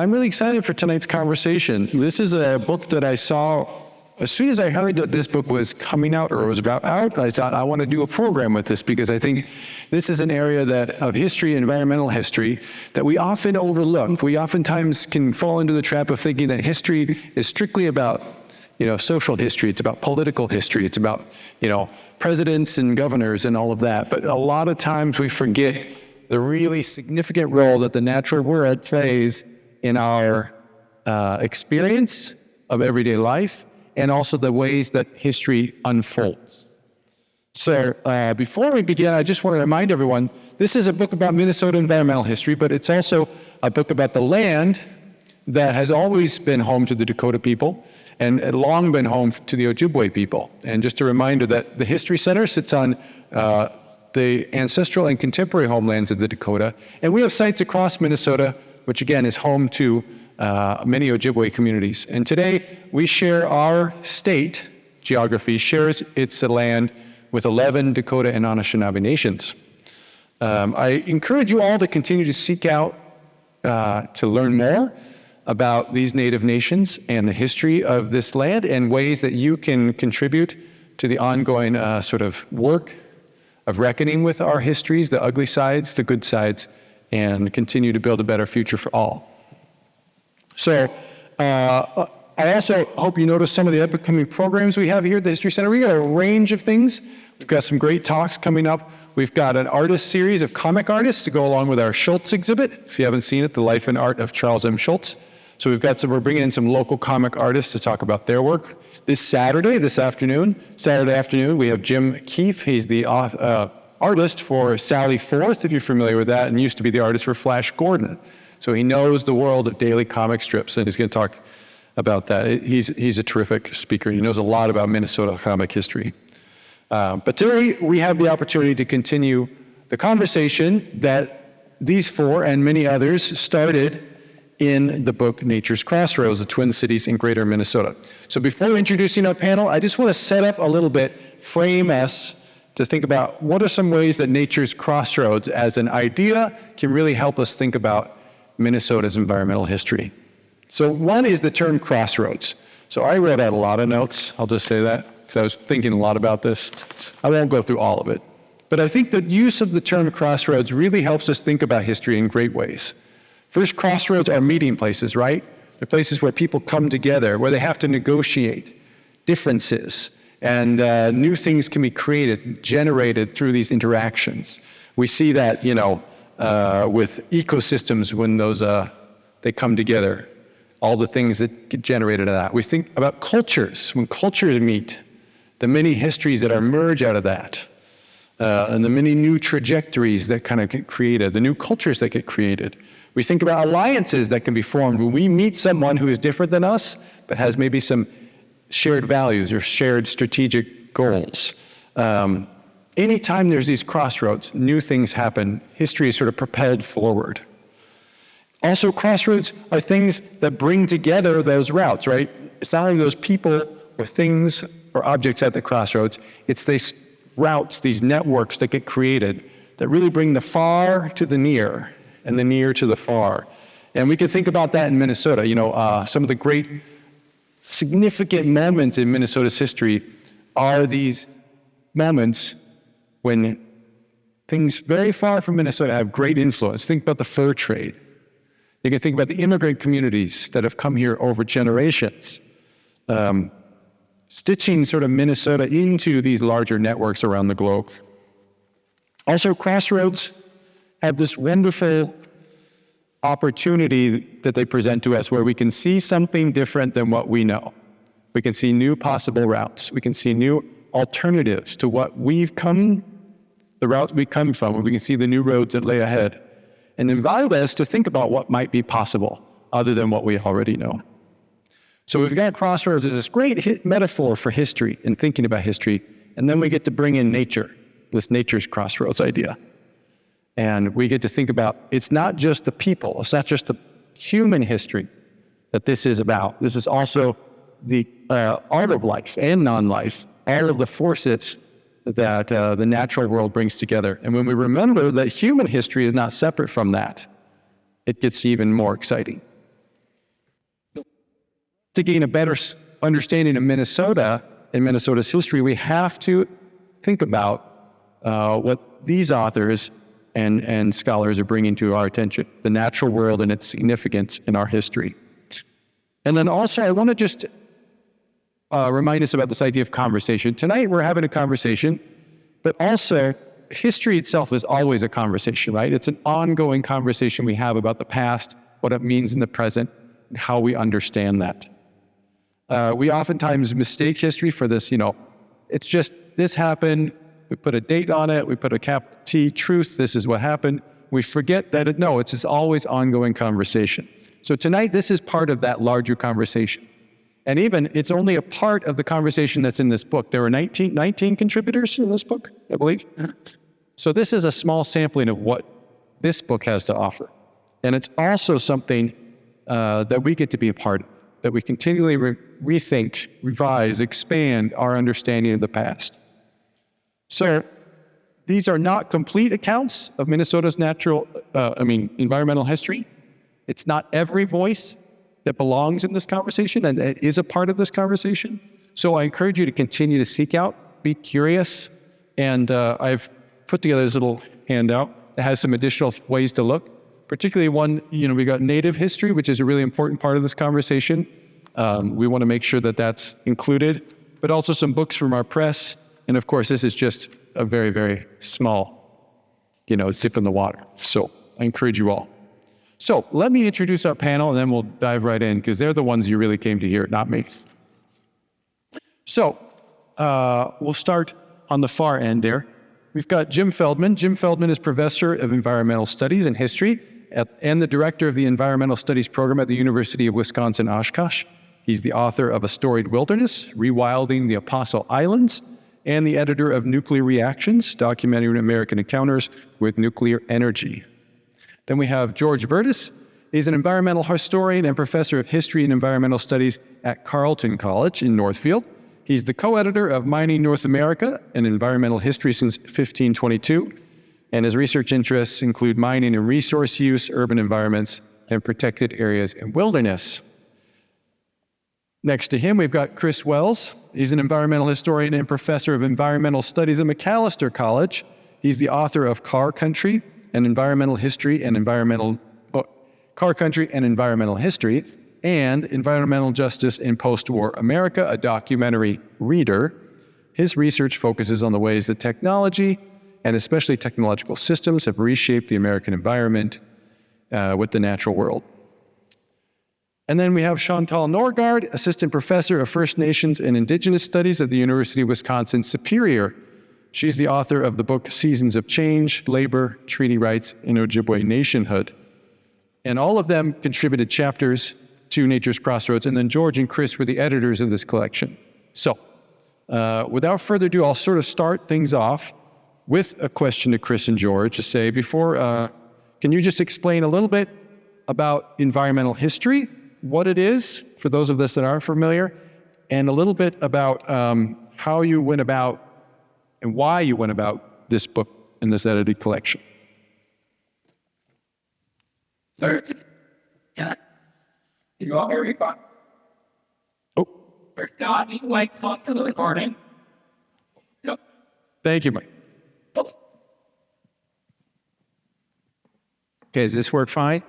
I'm really excited for tonight's conversation. This is a book that I saw as soon as I heard that this book was coming out or was about out. I thought I want to do a program with this because I think this is an area of history, environmental history, that we often overlook. We oftentimes can fall into the trap of thinking that history is strictly about social history. It's about political history. It's about, presidents and governors and all of that. But a lot of times we forget the really significant role that the natural world plays in our experience of everyday life and also the ways that history unfolds. So before we begin, I just want to remind everyone, this is a book about Minnesota environmental history, but it's also a book about the land that has always been home to the Dakota people and long been home to the Ojibwe people. And just a reminder that the History Center sits on the ancestral and contemporary homelands of the Dakota. And we have sites across Minnesota, which again is home to many Ojibwe communities. And today we share our state geography, shares its land with 11 Dakota and Anishinaabe nations. I encourage you all to continue to seek out to learn more about these Native nations and the history of this land and ways that you can contribute to the ongoing sort of work of reckoning with our histories, the ugly sides, the good sides, and continue to build a better future for all. So I also hope you notice some of the upcoming programs we have here at the History Center. We got a range of things. We've got some great talks coming up. We've got an artist series of comic artists to go along with our Schultz exhibit. If you haven't seen it, The Life and Art of Charles M. Schultz. So we're bringing in some local comic artists to talk about their work. Saturday afternoon, we have Jim Keefe. He's the artist for Sally Forth, if you're familiar with that, and used to be the artist for Flash Gordon. So he knows the world of daily comic strips, and he's going to talk about that. He's a terrific speaker. He knows a lot about Minnesota comic history. But today, we have the opportunity to continue the conversation that these four and many others started in the book Nature's Crossroads, the Twin Cities in Greater Minnesota. So before introducing our panel, I just want to set up a little bit, frame us to think about what are some ways that Nature's Crossroads as an idea can really help us think about Minnesota's environmental history. So one is the term crossroads. So I wrote out a lot of notes, I'll just say that, because I was thinking a lot about this. I won't go through all of it. But I think the use of the term crossroads really helps us think about history in great ways. First, crossroads are meeting places, right? They're places where people come together, where they have to negotiate differences, and new things can be created, generated through these interactions. We see that, with ecosystems when they come together, all the things that get generated out of that. We think about cultures, when cultures meet, the many histories that emerge out of that, and the many new trajectories that kind of get created, the new cultures that get created. We think about alliances that can be formed when we meet someone who is different than us, but has maybe some shared values or shared strategic goals. Anytime there's these crossroads, new things happen. History is sort of propelled forward. Also, crossroads are things that bring together those routes, right? It's not only those people or things or objects at the crossroads, it's these routes, these networks that get created that really bring the far to the near and the near to the far. And we can think about that in Minnesota. Some of the great significant moments in Minnesota's history are these moments when things very far from Minnesota have great influence. Think about the fur trade. You can think about the immigrant communities that have come here over generations, stitching sort of Minnesota into these larger networks around the globe. Also, crossroads have this wonderful opportunity that they present to us where we can see something different than what we know. We can see new possible routes. We can see new alternatives to what the route we come from. We can see the new roads that lay ahead and invite us to think about what might be possible other than what we already know. So we've got crossroads as this great metaphor for history and thinking about history. And then we get to bring in nature, this nature's crossroads idea. And we get to think about, it's not just the people, it's not just the human history that this is about. This is also the art of life and non-life, all of the forces that the natural world brings together. And when we remember that human history is not separate from that, it gets even more exciting. to gain a better understanding of Minnesota and Minnesota's history, we have to think about what these authors and scholars are bringing to our attention, the natural world and its significance in our history. And then also, I want to just remind us about this idea of conversation. Tonight, we're having a conversation, but also history itself is always a conversation, right? It's an ongoing conversation we have about the past, what it means in the present, and how we understand that. We oftentimes mistake history for this, it's just this happened, we put a date on it, we put a capital T, truth, this is what happened. We forget that it's this always ongoing conversation. So tonight, this is part of that larger conversation. And even, it's only a part of the conversation that's in this book. There are 19 contributors in this book, I believe. So this is a small sampling of what this book has to offer. And it's also something that we get to be a part of, that we continually rethink, revise, expand our understanding of the past. So these are not complete accounts of Minnesota's environmental history. It's not every voice that belongs in this conversation and that is a part of this conversation. So I encourage you to continue to seek out, be curious, and I've put together this little handout that has some additional ways to look, particularly one, we got Native history, which is a really important part of this conversation. We want to make sure that that's included, but also some books from our press. And of course, this is just a very, very small, dip in the water. So I encourage you all. So let me introduce our panel, and then we'll dive right in, because they're the ones you really came to hear, not me. So we'll start on the far end there. We've got Jim Feldman. Jim Feldman is Professor of Environmental Studies and History and the Director of the Environmental Studies Program at the University of Wisconsin-Oshkosh. He's the author of A Storied Wilderness, Rewilding the Apostle Islands, and the editor of Nuclear Reactions, documenting American encounters with nuclear energy. Then we have George Vertis. He's an environmental historian and professor of history and environmental studies at Carleton College in Northfield. He's the co-editor of Mining North America and Environmental History since 1522, and his research interests include mining and resource use, urban environments, and protected areas and wilderness. Next to him, we've got Chris Wells. He's an environmental historian and professor of environmental studies at Macalester College. He's the author of Car Country and Environmental History and Car Country and Environmental History, and Environmental Justice in Post-War America, a documentary reader. His research focuses on the ways that technology, and especially technological systems, have reshaped the American environment with the natural world. And then we have Chantal Norgard, Assistant Professor of First Nations and Indigenous Studies at the University of Wisconsin-Superior. She's the author of the book Seasons of Change, Labor, Treaty Rights, and Ojibwe Nationhood. And all of them contributed chapters to Nature's Crossroads, and then George and Chris were the editors of this collection. So, without further ado, I'll sort of start things off with a question to Chris and George to say, can you just explain a little bit about environmental history, what it is, for those of us that aren't familiar, and a little bit about how you went about and why you went about this book and this edited collection. Sir, yeah. You all hear me fine? Oh. We're not like talk to the recording. Yep. Thank you, Mike. Oh. Okay, does this work fine?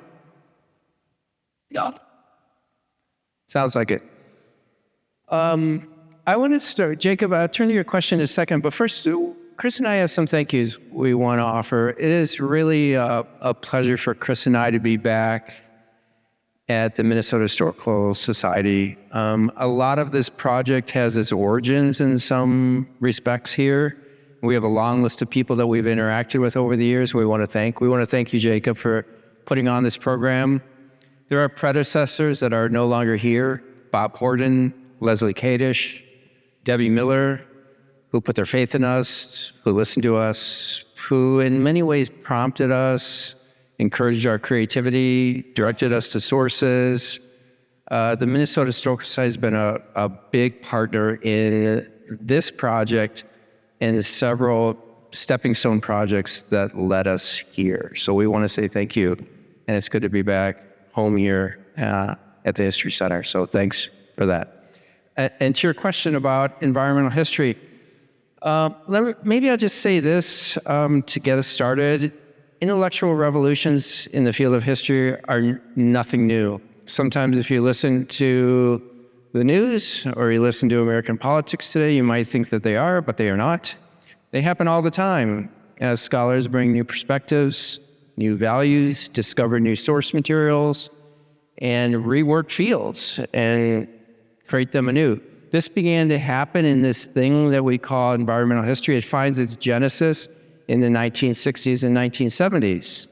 Yeah. Sounds like it. I want to start, Jacob, I'll turn to your question in a second, but first, Chris and I have some thank yous we want to offer. It is really a pleasure for Chris and I to be back at the Minnesota Historical Society. A lot of this project has its origins in some respects here. We have a long list of people that we've interacted with over the years we want to thank. We want to thank you, Jacob, for putting on this program. There are predecessors that are no longer here: Bob Horton, Leslie Kadish, Debbie Miller, who put their faith in us, who listened to us, who in many ways prompted us, encouraged our creativity, directed us to sources. The Minnesota Historical Society has been a big partner in this project and several stepping stone projects that led us here. So we want to say thank you, and it's good to be back home here at the History Center. So thanks for that. And to your question about environmental history, maybe I'll just say this to get us started. Intellectual revolutions in the field of history are nothing new. Sometimes if you listen to the news or you listen to American politics today, you might think that they are, but they are not. They happen all the time as scholars bring new perspectives, new values, discover new source materials, and rework fields and create them anew. This began to happen in this thing that we call environmental history. It finds its genesis in the 1960s and 1970s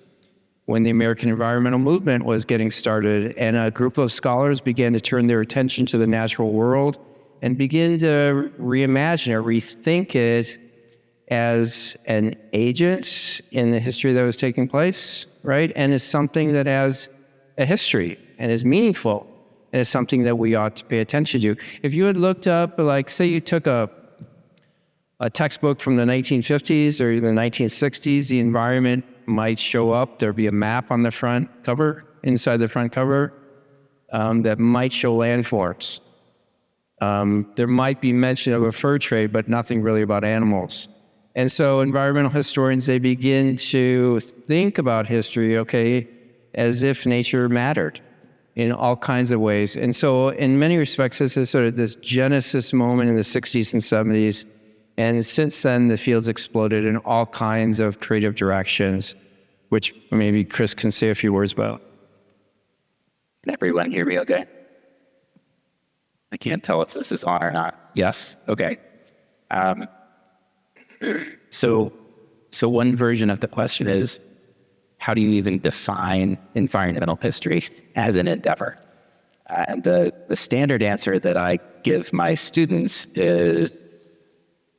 when the American environmental movement was getting started, and a group of scholars began to turn their attention to the natural world and begin to reimagine or rethink it as an agent in the history that was taking place, right? And as something that has a history and is meaningful and is something that we ought to pay attention to. If you had looked up, like, say you took a textbook from the 1950s or the 1960s, the environment might show up. There'd be a map on the front cover, inside the front cover, that might show landforms. There might be mention of a fur trade, but nothing really about animals. And so environmental historians, they begin to think about history, okay, as if nature mattered in all kinds of ways. And so in many respects, this is sort of this genesis moment in the 60s and 70s. And since then, the field's exploded in all kinds of creative directions, which maybe Chris can say a few words about. Can everyone hear me okay? I can't tell if this is on or not. Yes? Okay. So one version of the question is, how do you even define environmental history as an endeavor? And the standard answer that I give my students is,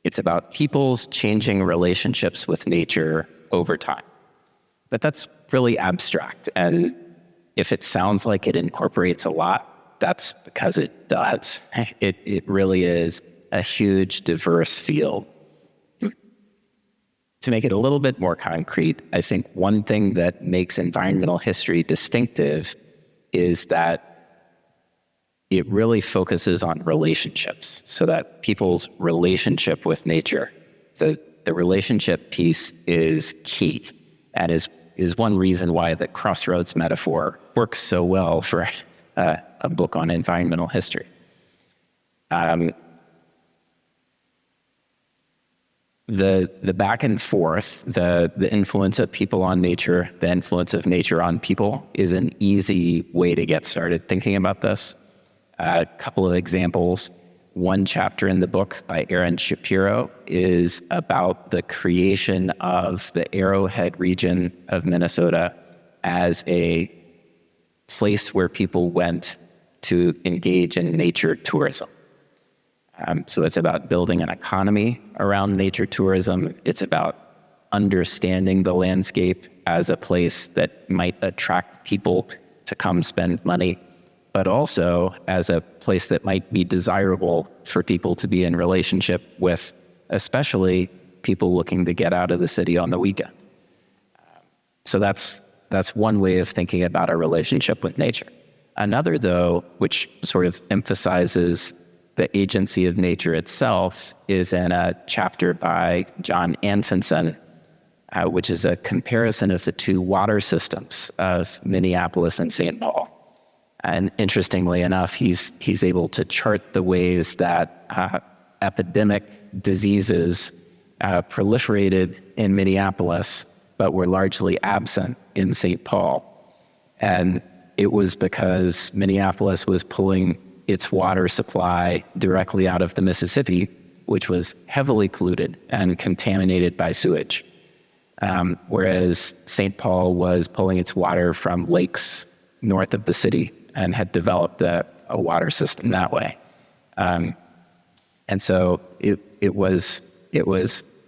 it's about people's changing relationships with nature over time. But that's really abstract. And if it sounds like it incorporates a lot, that's because it does. It really is a huge, diverse field. To make it a little bit more concrete, I think one thing that makes environmental history distinctive is that it really focuses on relationships, so that people's relationship with nature, the relationship piece is key, and is one reason why the Crossroads metaphor works so well for a book on environmental history. The back and forth, the influence of people on nature, the influence of nature on people is an easy way to get started thinking about this. A couple of examples. One chapter in the book by Aaron Shapiro is about the creation of the Arrowhead region of Minnesota as a place where people went to engage in nature tourism. So it's about building an economy around nature tourism. It's about understanding the landscape as a place that might attract people to come spend money, but also as a place that might be desirable for people to be in relationship with, especially people looking to get out of the city on the weekend. So that's one way of thinking about our relationship with nature. Another, though, which sort of emphasizes the agency of nature itself, is in a chapter by John Anfinsen, which is a comparison of the two water systems of Minneapolis and St. Paul. And interestingly enough, he's able to chart the ways that epidemic diseases proliferated in Minneapolis, but were largely absent in St. Paul. And it was because Minneapolis was pulling its water supply directly out of the Mississippi, which was heavily polluted and contaminated by sewage. Whereas St. Paul was pulling its water from lakes north of the city and had developed a water system that way. And so it was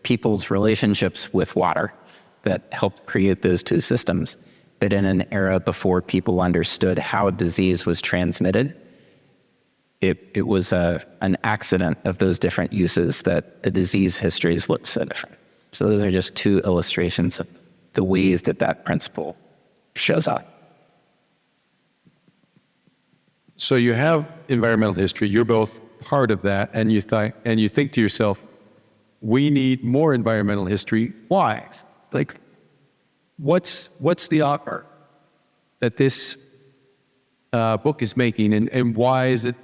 people's relationships with water that helped create those two systems. But in an era before people understood how disease was transmitted, it was an accident of those different uses that the disease histories looked so different. So those are just two illustrations of the ways that principle shows up. So you have environmental history. You're both part of that, and you think to yourself, we need more environmental history. Why? Like, what's the offer that this book is making, and why is it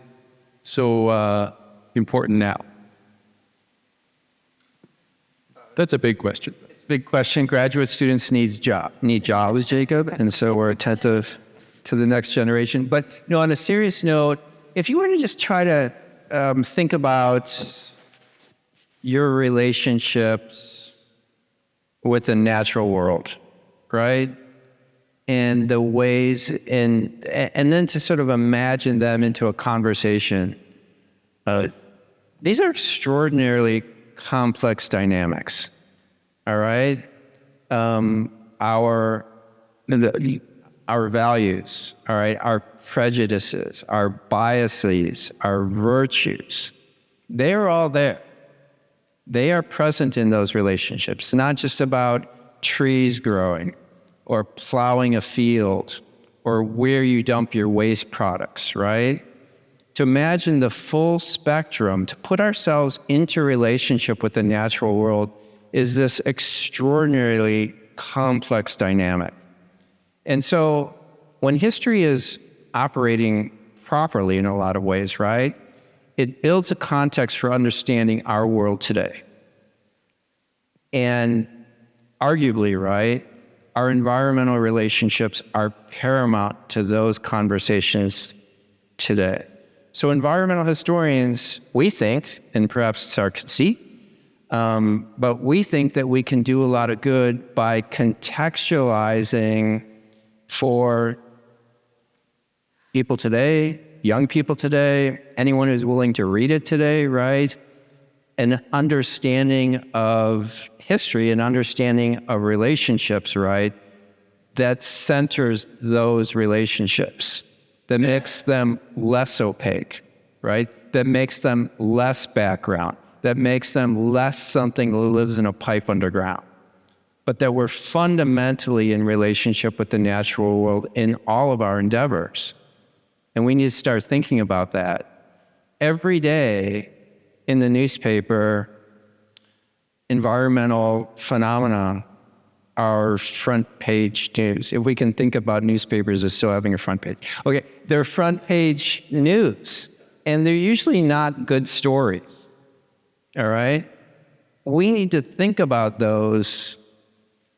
so important now? That's a big question. Big question. Graduate students need jobs, Jacob, and so we're attentive to the next generation. But no, on a serious note, if you were to just try to think about your relationships with the natural world, right? And the ways, and then to sort of imagine them into a conversation. These are extraordinarily complex dynamics, all right? Our values, all right? Our prejudices, our biases, our virtues, they are all there. They are present in those relationships. It's not just about trees growing or plowing a field or where you dump your waste products, right? To imagine the full spectrum, to put ourselves into relationship with the natural world is this extraordinarily complex dynamic. And so when history is operating properly in a lot of ways, right, it builds a context for understanding our world today. And arguably, right, our environmental relationships are paramount to those conversations today. So environmental historians, we think, and perhaps it's our conceit, but we think that we can do a lot of good by contextualizing for people today, young people today, anyone who's willing to read it today, right? An understanding of history, an understanding of relationships, right? That centers those relationships, that makes them less opaque, right? That makes them less background, that makes them less something that lives in a pipe underground. But that we're fundamentally in relationship with the natural world in all of our endeavors. And we need to start thinking about that. Every day in the newspaper, environmental phenomena are front page news. If we can think about newspapers as still having a front page. Okay, they're front page news, and they're usually not good stories, all right? We need to think about those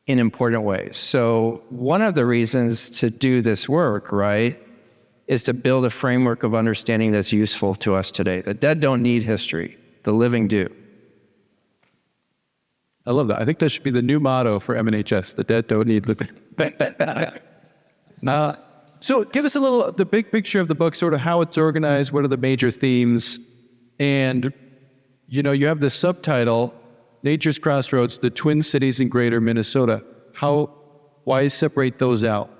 in important ways. So one of the reasons to do this work, right, is to build a framework of understanding that's useful to us today. The dead don't need history, the living do. I love that. I think that should be the new motto for MNHS. The dead don't need living. So give us the big picture of the book, sort of how it's organized, what are the major themes, and you have this subtitle, Nature's Crossroads, the Twin Cities in Greater Minnesota. Why separate those out?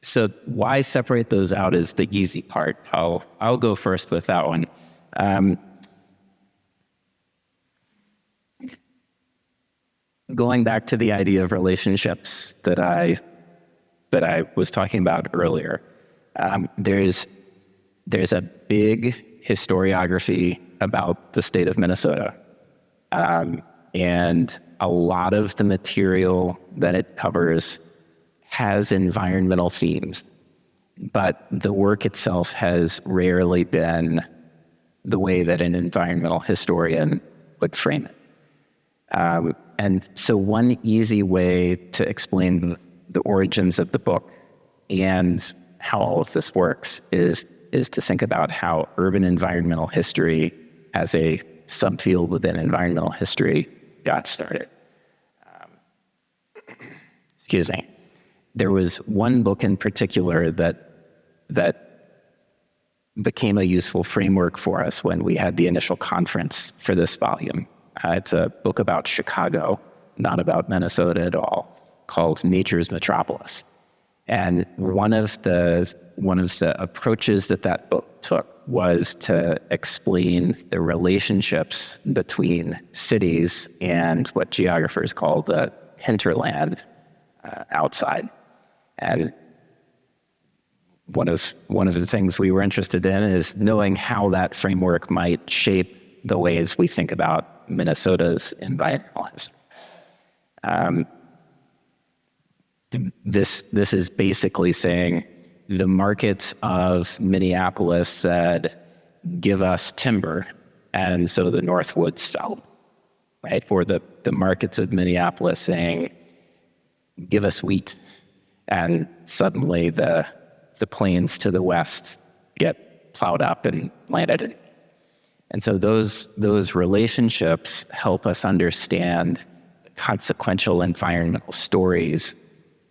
So why separate those out is the easy part. I'll go first with that one. Going back to the idea of relationships that I was talking about earlier, there's a big historiography about the state of Minnesota, and a lot of the material that it covers has environmental themes, but the work itself has rarely been the way that an environmental historian would frame it. And so one easy way to explain the origins of the book and how all of this works is to think about how urban environmental history as a subfield within environmental history got started. Excuse me. There was one book in particular that became a useful framework for us when we had the initial conference for this volume. It's a book about Chicago, not about Minnesota at all, called Nature's Metropolis. And one of the approaches that book took was to explain the relationships between cities and what geographers call the hinterland outside. And one of the things we were interested in is knowing how that framework might shape the ways we think about Minnesota's environmental history. This is basically saying the markets of Minneapolis said, give us timber, and so the Northwoods fell, right? Or the markets of Minneapolis saying, give us wheat, and suddenly the plains to the west get plowed up and planted. And so those relationships help us understand consequential environmental stories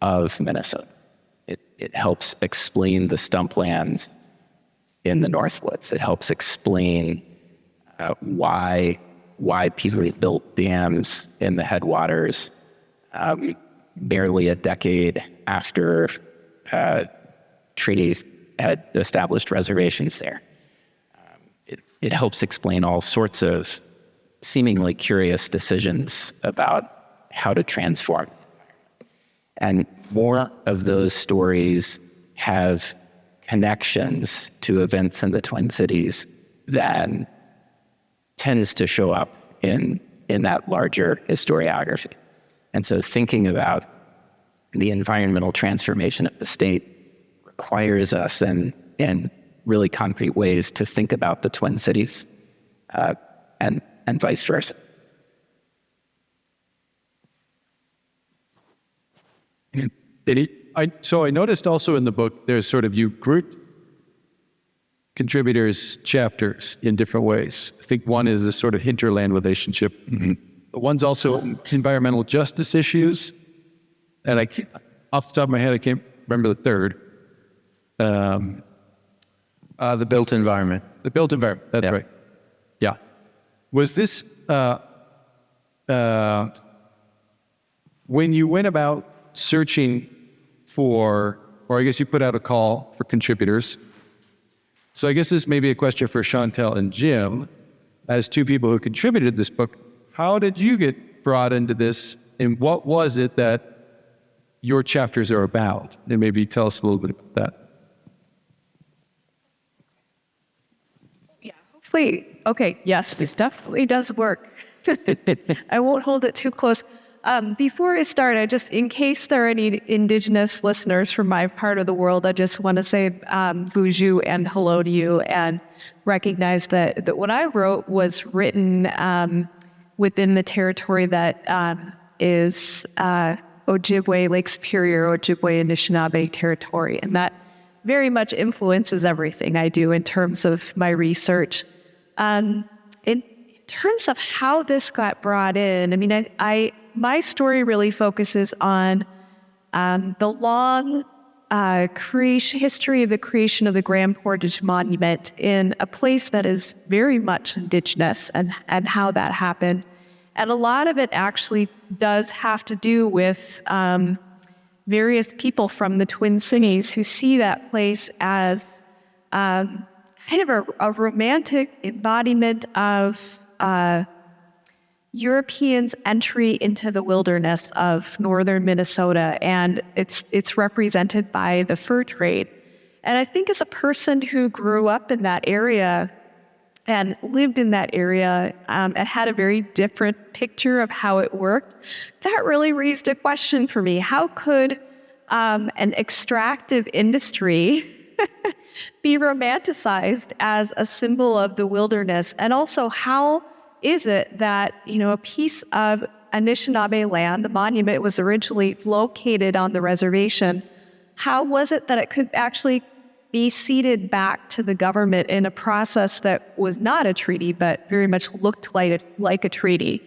of Minnesota. It helps explain the stumplands in the Northwoods. It helps explain why people built dams in the headwaters barely a decade after treaties had established reservations there. It helps explain all sorts of seemingly curious decisions about how to transform. And more of those stories have connections to events in the Twin Cities than tends to show up in that larger historiography. And so thinking about the environmental transformation of the state requires us in really concrete ways to think about the Twin Cities and vice versa. So I noticed also in the book, there's sort of, you grouped contributors' chapters in different ways. I think one is this sort of hinterland relationship. Mm-hmm. But one's also environmental justice issues. And off the top of my head, I can't remember the third. The built environment. The built environment, that's right. Yeah. Was this, when you went about searching for, or I guess you put out a call for contributors. So I guess this may be a question for Chantel and Jim, as two people who contributed this book. How did you get brought into this, and what was it that your chapters are about? And maybe tell us a little bit about that. Yeah, hopefully, okay, yes, this definitely does work. I won't hold it too close. Before I start, in case there are any Indigenous listeners from my part of the world, I just want to say bonjour and hello to you, and recognize that what I wrote was written within the territory that is Ojibwe, Lake Superior, Ojibwe Anishinaabe territory, and that very much influences everything I do in terms of my research. In terms of how this got brought in, I mean, my story really focuses on the long history of the creation of the Grand Portage Monument in a place that is very much indigenous, and how that happened. And a lot of it actually does have to do with various people from the Twin Cities who see that place as kind of a romantic embodiment of Europeans' entry into the wilderness of northern Minnesota, and it's represented by the fur trade. And I think as a person who grew up in that area and lived in that area and had a very different picture of how it worked, that really raised a question for me. How could an extractive industry be romanticized as a symbol of the wilderness? And also, how is it that, a piece of Anishinaabe land, the monument was originally located on the reservation, how was it that it could actually be ceded back to the government in a process that was not a treaty, but very much looked like a treaty?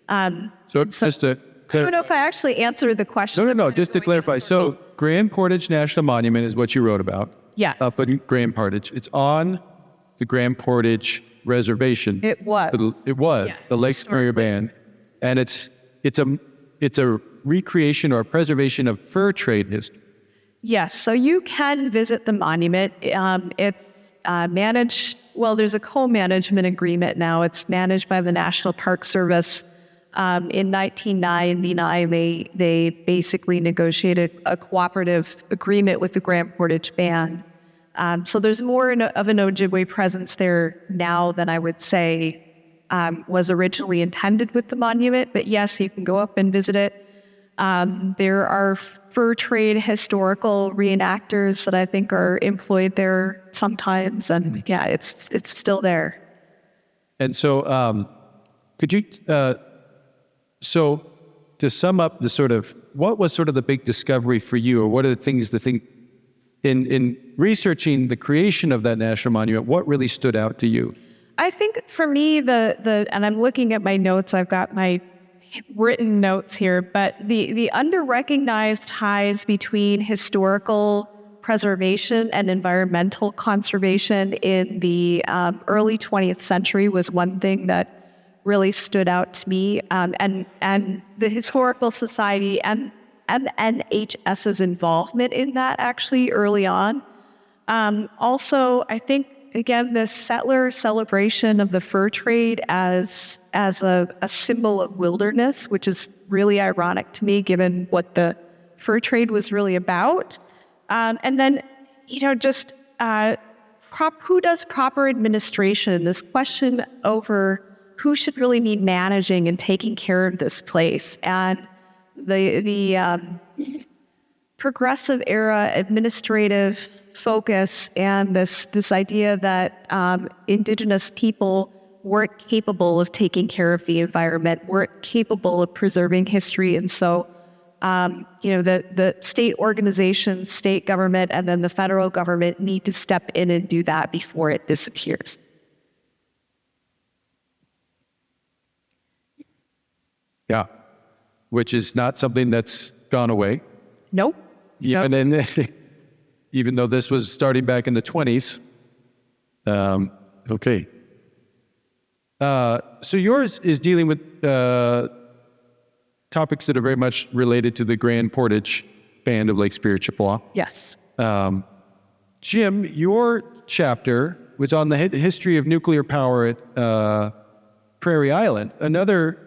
So just to I don't know if I actually answered the question. No, just to clarify. So Grand Portage National Monument is what you wrote about. Yes. Up in Grand Portage. It's on the Grand Portage Reservation. It was. Yes, the Lake Superior Band, and it's a recreation or a preservation of fur trade history. Yes, so you can visit the monument. It's managed. Well, there's a co-management agreement now. It's managed by the National Park Service. In 1999, they basically negotiated a cooperative agreement with the Grand Portage Band. So there's more of an Ojibwe presence there now than I would say was originally intended with the monument. But yes, you can go up and visit it. There are fur trade historical reenactors that I think are employed there sometimes, and yeah, it's still there. And so, could you, so to sum up the sort of, what was sort of the big discovery for you, or what are the things in researching the creation of that national monument, what really stood out to you? I think for me, and I'm looking at my notes, I've got my written notes here, but the under-recognized ties between historical preservation and environmental conservation in the early 20th century was one thing that really stood out to me, and the Historical Society and NHS's involvement in that actually early on. Also, I think, again, this settler celebration of the fur trade as a symbol of wilderness, which is really ironic to me, given what the fur trade was really about. And then, just who does proper administration? This question over who should really be managing and taking care of this place, and the progressive era administrative focus, and this idea that Indigenous people weren't capable of taking care of the environment, weren't capable of preserving history, and so the state organizations, state government, and then the federal government need to step in and do that before it disappears. Yeah, which is not something that's gone away. Nope. Yeah, Nope. and then even though this was starting back in the 20s. Okay. So yours is dealing with topics that are very much related to the Grand Portage band of Lake Superior, Chippewa. Yes. Jim, your chapter was on the history of nuclear power at Prairie Island, another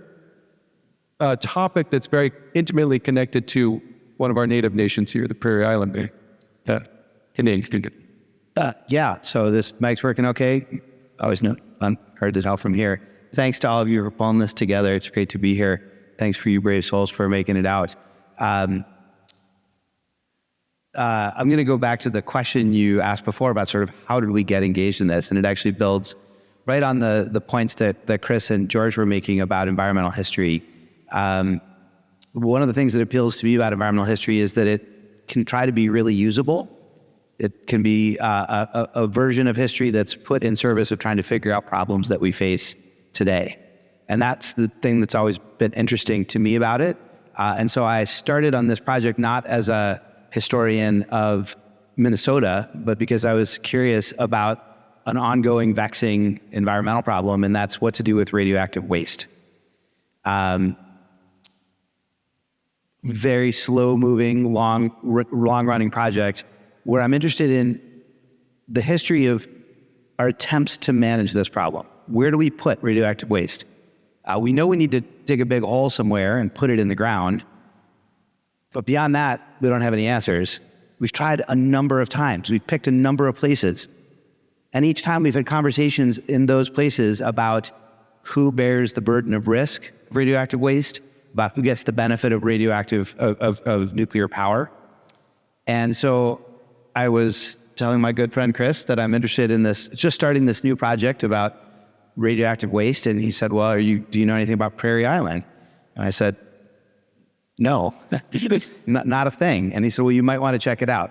topic that's very intimately connected to one of our native nations here, the Prairie Island. Canadian. Yeah, so this mic's working okay. Always hard to tell from here. Thanks to all of you for pulling this together. It's great to be here. Thanks for you brave souls for making it out. I'm going to go back to the question you asked before about sort of how did we get engaged in this, and it actually builds right on the points that Chris and George were making about environmental history. One of the things that appeals to me about environmental history is that it can try to be really usable. It can be a version of history that's put in service of trying to figure out problems that we face today. And that's the thing that's always been interesting to me about it. And so I started on this project not as a historian of Minnesota, but because I was curious about an ongoing vexing environmental problem, and that's what to do with radioactive waste. Very slow-moving, long-running project where I'm interested in the history of our attempts to manage this problem. Where do we put radioactive waste? We know we need to dig a big hole somewhere and put it in the ground, but beyond that, we don't have any answers. We've tried a number of times. We've picked a number of places, and each time we've had conversations in those places about who bears the burden of risk of radioactive waste, about who gets the benefit of of nuclear power. And so I was telling my good friend Chris that I'm interested in this, just starting this new project about radioactive waste, and he said, well, do you know anything about Prairie Island? And I said, no, not a thing. And he said, well, you might want to check it out.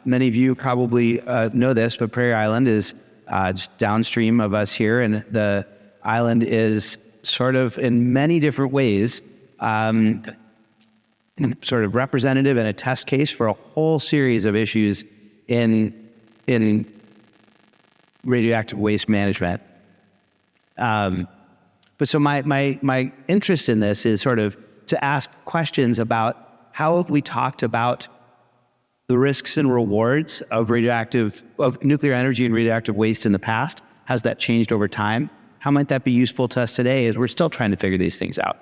Many of you probably know this, but Prairie Island is just downstream of us here, and the island is sort of in many different ways sort of representative and a test case for a whole series of issues in radioactive waste management. But so my interest in this is sort of to ask questions about how have we talked about the risks and rewards of nuclear energy and radioactive waste in the past? How's that changed over time? How might that be useful to us today as we're still trying to figure these things out?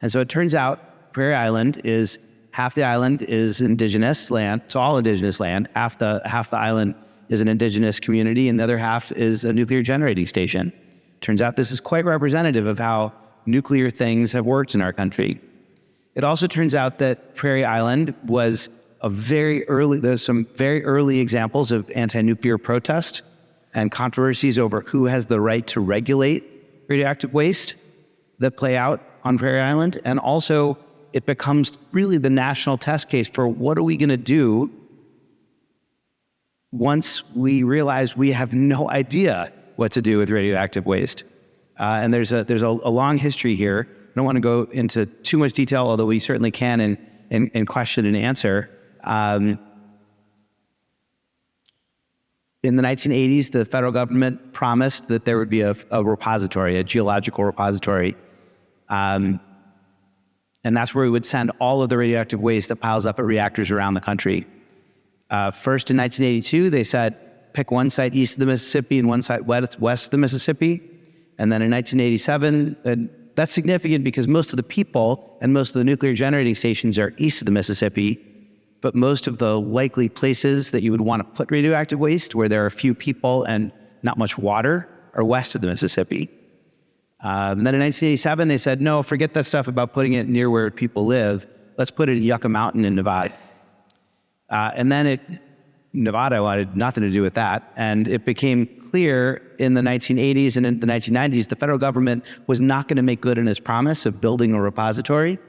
And so it turns out Prairie Island is half the island is indigenous land. It's all indigenous land. Half the island is an indigenous community, and the other half is a nuclear generating station. Turns out this is quite representative of how nuclear things have worked in our country. It also turns out that Prairie Island was there's some very early examples of anti-nuclear protest and controversies over who has the right to regulate radioactive waste that play out on Prairie Island. And also it becomes really the national test case for what are we going to do once we realize we have no idea what to do with radioactive waste. And there's a long history here. I don't want to go into too much detail, although we certainly can in question and answer. In the 1980s, the federal government promised that there would be a repository, a geological repository. And that's where we would send all of the radioactive waste that piles up at reactors around the country. First, in 1982, they said, pick one site east of the Mississippi and one site west of the Mississippi. And then in 1987, that's significant because most of the people and most of the nuclear generating stations are east of the Mississippi, but most of the likely places that you would want to put radioactive waste, where there are few people and not much water, are west of the Mississippi. And then in 1987, they said, no, forget that stuff about putting it near where people live. Let's put it in Yucca Mountain in Nevada. And then Nevada wanted nothing to do with that. And it became clear in the 1980s and in the 1990s, the federal government was not going to make good on its promise of building a repository.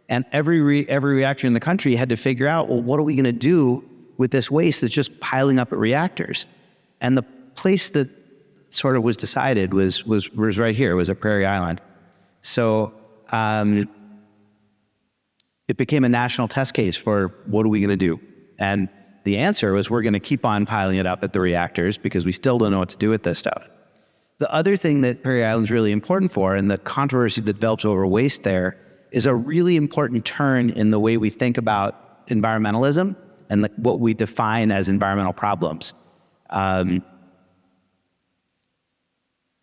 And every reactor in the country had to figure out, well, what are we going to do with this waste that's just piling up at reactors? And the place that sort of was decided was right here. It was at Prairie Island. So it became a national test case for what are we going to do? And the answer was we're going to keep on piling it up at the reactors because we still don't know what to do with this stuff. The other thing that Prairie Island is really important for, and the controversy that develops over waste there, is a really important turn in the way we think about environmentalism and what we define as environmental problems.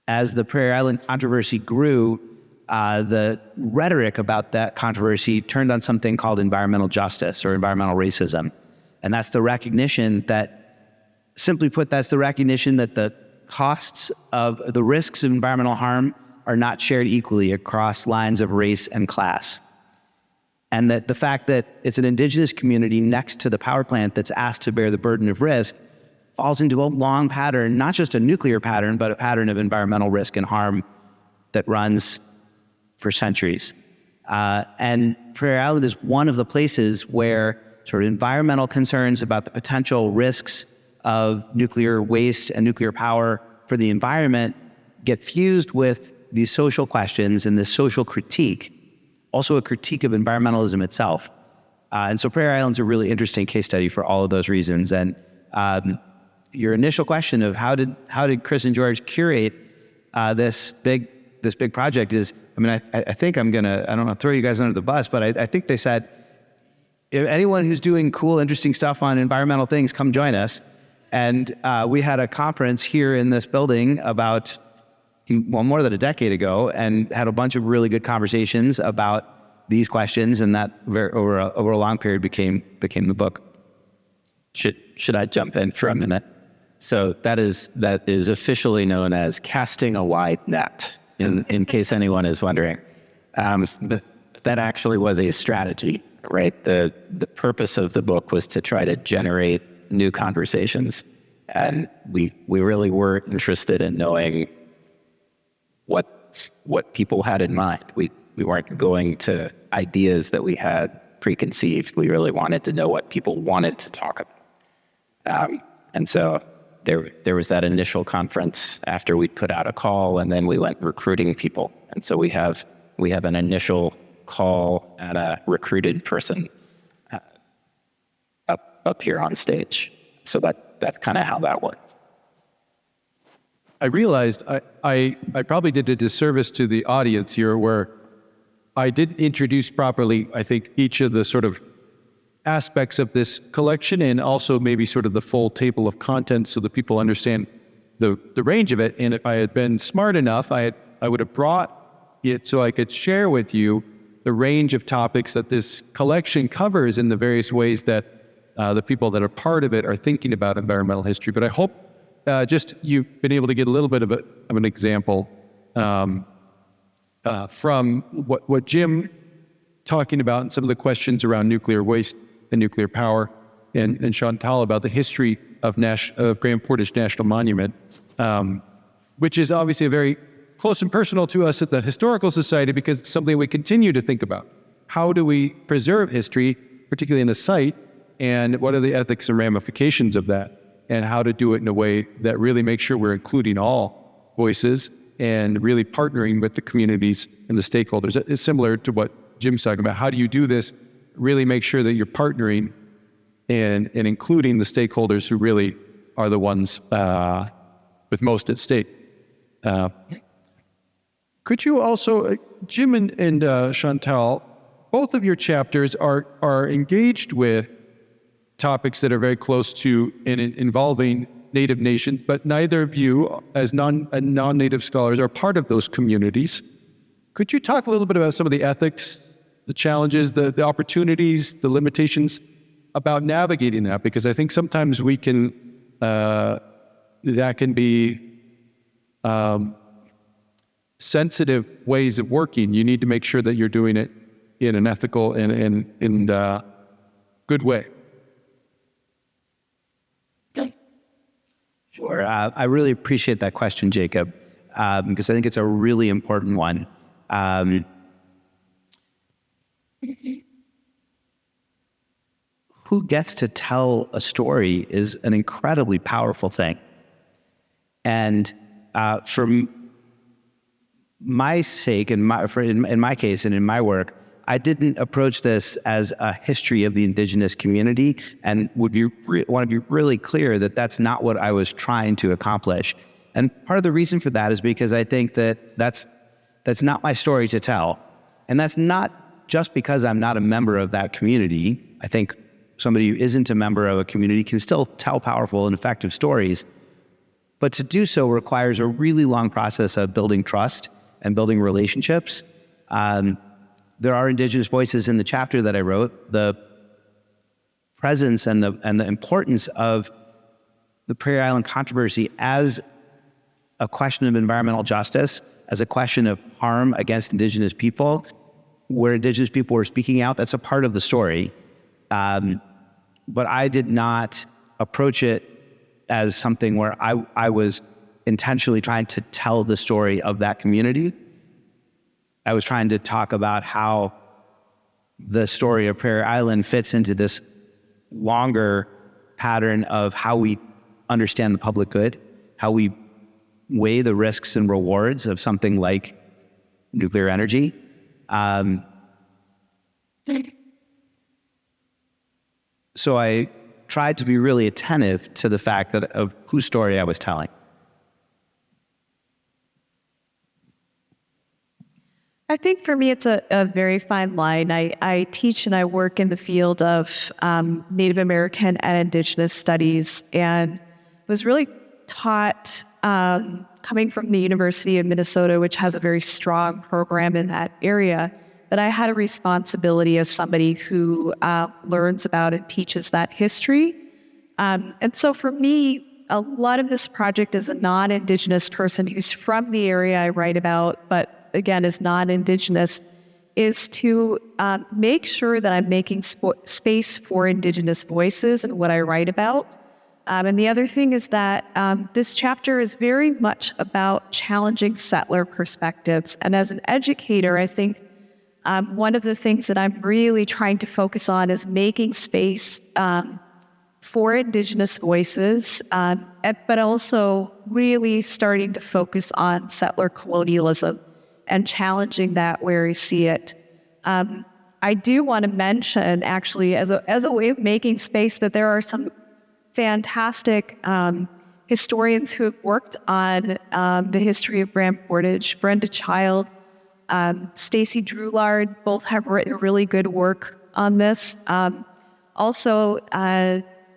As the Prairie Island controversy grew, the rhetoric about that controversy turned on something called environmental justice or environmental racism. And that's the recognition that, simply put, that's the recognition that the costs of the risks of environmental harm are not shared equally across lines of race and class. And that the fact that it's an indigenous community next to the power plant that's asked to bear the burden of risk falls into a long pattern, not just a nuclear pattern, but a pattern of environmental risk and harm that runs for centuries. And Prairie Island is one of the places where sort of environmental concerns about the potential risks of nuclear waste and nuclear power for the environment get fused with these social questions and this social critique, also a critique of environmentalism itself. And so Prairie Island's a really interesting case study for all of those reasons. And your initial question of how did Chris and George curate this big project is, I mean, I think I don't want to throw you guys under the bus, but I think they said, if anyone who's doing cool, interesting stuff on environmental things, come join us. And we had a conference here in this building about, well, more than a decade ago, and had a bunch of really good conversations about these questions, and that over a long period became the book. Should I jump in for a minute? So that is officially known as casting a wide net, in case anyone is wondering. But that actually was a strategy, right? The purpose of the book was to try to generate new conversations, and we really were interested in knowing what people had in mind. We weren't going to ideas that we had preconceived. We really wanted to know what people wanted to talk about. And so there was that initial conference after we put out a call, and then we went recruiting people. And so we have an initial call and a recruited person up here on stage. So that's kind of how that worked. I realized I probably did a disservice to the audience here where I didn't introduce properly, I think, each of the sort of aspects of this collection, and also maybe sort of the full table of contents so that people understand the range of it. And if I had been smart enough, I would have brought it so I could share with you the range of topics that this collection covers in the various ways that the people that are part of it are thinking about environmental history. But I hope just you've been able to get a little bit of an example from what Jim talking about and some of the questions around nuclear waste and nuclear power, and Chantal about the history of Grand Portage National Monument, which is obviously a very close and personal to us at the Historical Society, because it's something we continue to think about. How do we preserve history, particularly in a site, and what are the ethics and ramifications of that, and how to do it in a way that really makes sure we're including all voices and really partnering with the communities and the stakeholders. It's similar to what Jim's talking about. How do you do this? Really make sure that you're partnering and including the stakeholders who really are the ones with most at stake. Could you also, Jim and Chantal, both of your chapters are engaged with topics that are very close to and involving Native nations, but neither of you, as non-Native scholars, are part of those communities. Could you talk a little bit about some of the ethics, the challenges, the opportunities, the limitations about navigating that? Because I think sometimes we can, that can be sensitive ways of working. You need to make sure that you're doing it in an ethical and good way. Sure. I really appreciate that question, Jacob, because I think it's a really important one. Who gets to tell a story is an incredibly powerful thing. And for my sake, in my case and in my work, I didn't approach this as a history of the Indigenous community, and want to be really clear that that's not what I was trying to accomplish. And part of the reason for that is because I think that that's not my story to tell. And that's not just because I'm not a member of that community. I think somebody who isn't a member of a community can still tell powerful and effective stories. But to do so requires a really long process of building trust and building relationships. There are Indigenous voices in the chapter that I wrote. The presence and the importance of the Prairie Island controversy as a question of environmental justice, as a question of harm against Indigenous people, where Indigenous people were speaking out, that's a part of the story. But I did not approach it as something where I was intentionally trying to tell the story of that community. I was trying to talk about how the story of Prairie Island fits into this longer pattern of how we understand the public good, how we weigh the risks and rewards of something like nuclear energy. So I tried to be really attentive to the fact of whose story I was telling. I think for me, it's a very fine line. I teach and I work in the field of Native American and Indigenous studies, and was really taught, coming from the University of Minnesota, which has a very strong program in that area, that I had a responsibility as somebody who learns about and teaches that history. And so for me, a lot of this project as a non-Indigenous person who's from the area I write about, but again, is non-Indigenous, is to make sure that I'm making space for Indigenous voices in what I write about. And the other thing is that this chapter is very much about challenging settler perspectives. And as an educator, I think one of the things that I'm really trying to focus on is making space for Indigenous voices, but also really starting to focus on settler colonialism and challenging that where we see it. I do want to mention, actually, as a way of making space, that there are some fantastic historians who have worked on the history of Grand Portage. Brenda Child, Stacy Drulard, both have written really good work on this. Also,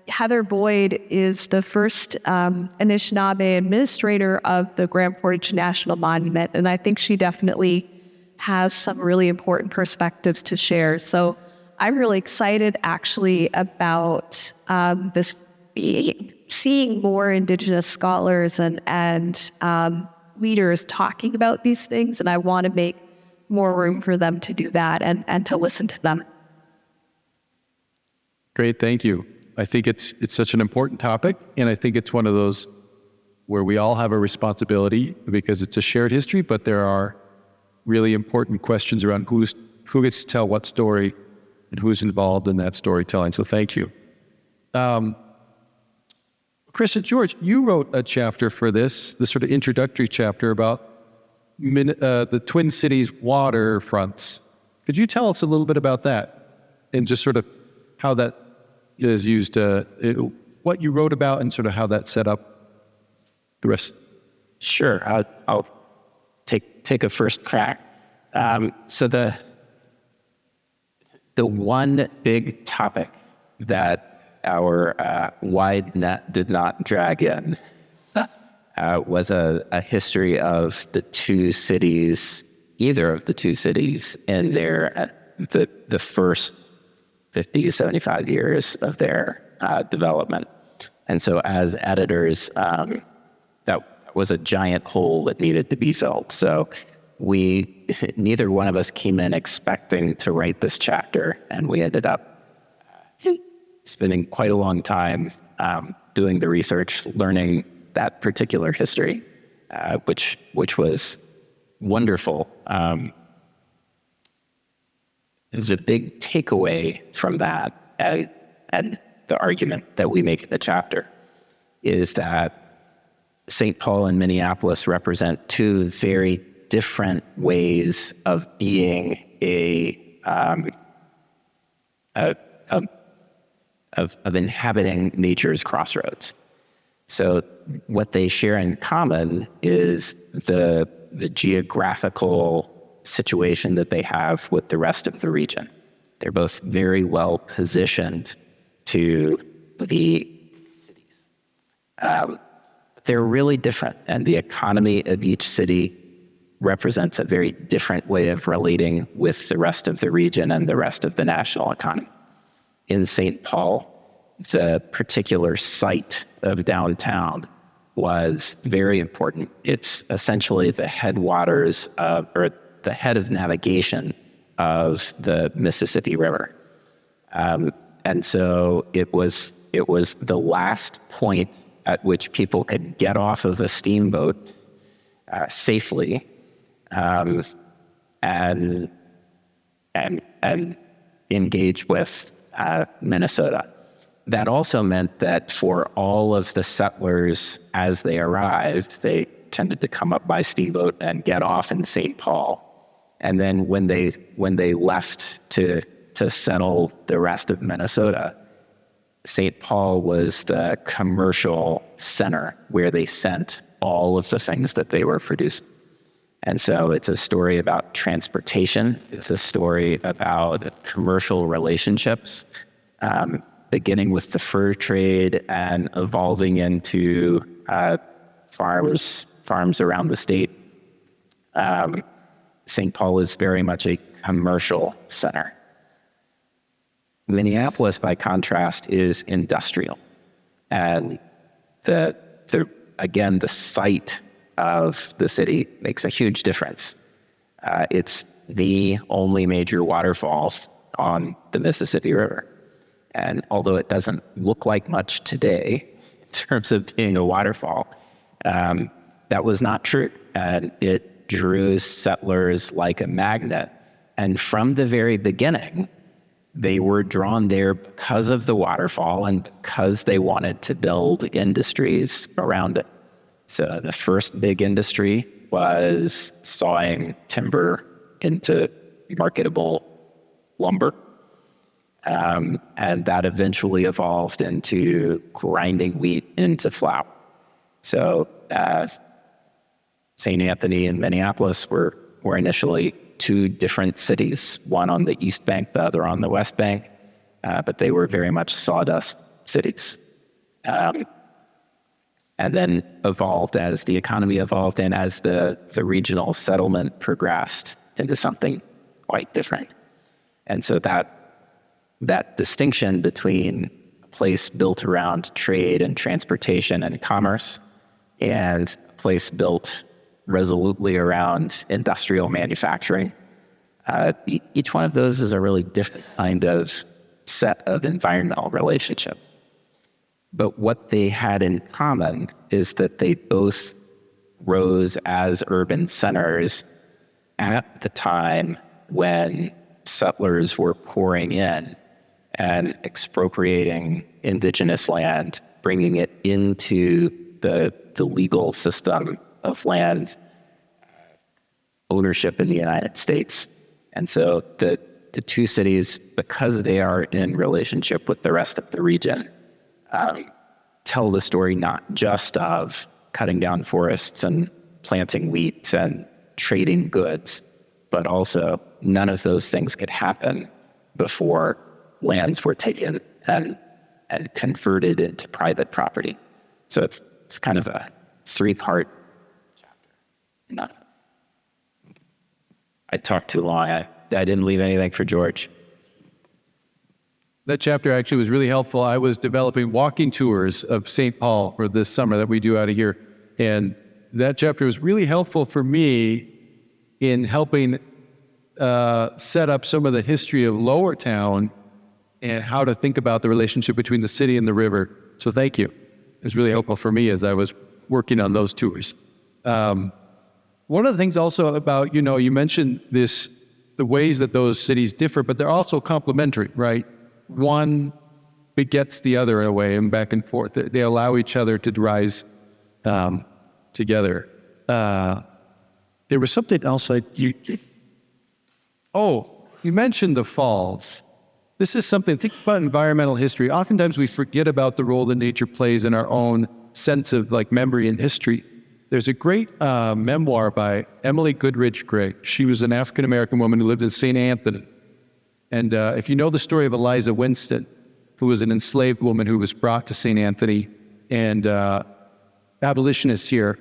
Heather Boyd is the first Anishinaabe administrator of the Grand Portage National Monument, and I think she definitely has some really important perspectives to share. So I'm really excited actually about seeing more Indigenous scholars and leaders talking about these things, and I want to make more room for them to do that and to listen to them. Great, thank you. I think it's such an important topic, and I think it's one of those where we all have a responsibility because it's a shared history, but there are really important questions around who gets to tell what story and who's involved in that storytelling. So thank you. Chris and George, you wrote a chapter for this sort of introductory chapter about the Twin Cities waterfronts. Could you tell us a little bit about that and just sort of how that is used, what you wrote about and sort of how that set up the rest? Sure, I'll take a first crack. So the one big topic that our wide net did not drag in was a history of the two cities, either of the two cities, in the first 50, 75 years of their development. And so as editors, that was a giant hole that needed to be filled. So neither one of us came in expecting to write this chapter, and we ended up spending quite a long time doing the research, learning that particular history, which was wonderful. The big takeaway from that, and the argument that we make in the chapter, is that St. Paul and Minneapolis represent two very different ways of being of inhabiting nature's crossroads. So what they share in common is the geographical situation that they have with the rest of the region. They're both very well positioned to be cities. They're really different, and the economy of each city represents a very different way of relating with the rest of the region and the rest of the national economy. In St. Paul, the particular site of downtown was very important. It's essentially the headwaters or the head of navigation of the Mississippi River. And so it was the last point at which people could get off of a steamboat safely and engage with Minnesota. That also meant that for all of the settlers, as they arrived, they tended to come up by steamboat and get off in St. Paul. And then when they left to settle the rest of Minnesota, St. Paul was the commercial center where they sent all of the things that they were producing. And so it's a story about transportation. It's a story about commercial relationships, beginning with the fur trade and evolving into farms around the state. St. Paul is very much a commercial center. Minneapolis, by contrast, is industrial. And the site of the city makes a huge difference. It's the only major waterfall on the Mississippi River. And although it doesn't look like much today in terms of being a waterfall, that was not true. And it drew settlers like a magnet. And from the very beginning, they were drawn there because of the waterfall and because they wanted to build industries around it. So the first big industry was sawing timber into marketable lumber. And that eventually evolved into grinding wheat into flour. So St. Anthony and Minneapolis were initially two different cities, one on the east bank, the other on the west bank, but they were very much sawdust cities. And then evolved as the economy evolved and as the regional settlement progressed. into something quite different. And so that distinction between a place built around trade and transportation and commerce and a place built resolutely around industrial manufacturing, each one of those is a really different kind of set of environmental relationships. But what they had in common is that they both rose as urban centers at the time when settlers were pouring in and expropriating indigenous land, bringing it into the legal system of land ownership in the United States. And so the two cities, because they are in relationship with the rest of the region, tell the story not just of cutting down forests and planting wheat and trading goods, but also none of those things could happen before lands were taken and converted into private property. So it's kind of a three-part chapter. I talked too long. I didn't leave anything for George. That chapter actually was really helpful. I was developing walking tours of St. Paul for this summer that we do out of here. And that chapter was really helpful for me in helping set up some of the history of Lower Town and how to think about the relationship between the city and the river. So thank you. It was really helpful for me as I was working on those tours. One of the things also about, you mentioned the ways that those cities differ, but they're also complementary, right? One begets the other in a way, and back and forth. They allow each other to rise together. There was something else you mentioned the falls. This is something, think about environmental history. Oftentimes we forget about the role that nature plays in our own sense of memory and history. There's a great memoir by Emily Goodrich Gray. She was an African-American woman who lived in St. Anthony. And if you know the story of Eliza Winston, who was an enslaved woman who was brought to St. Anthony, and abolitionists here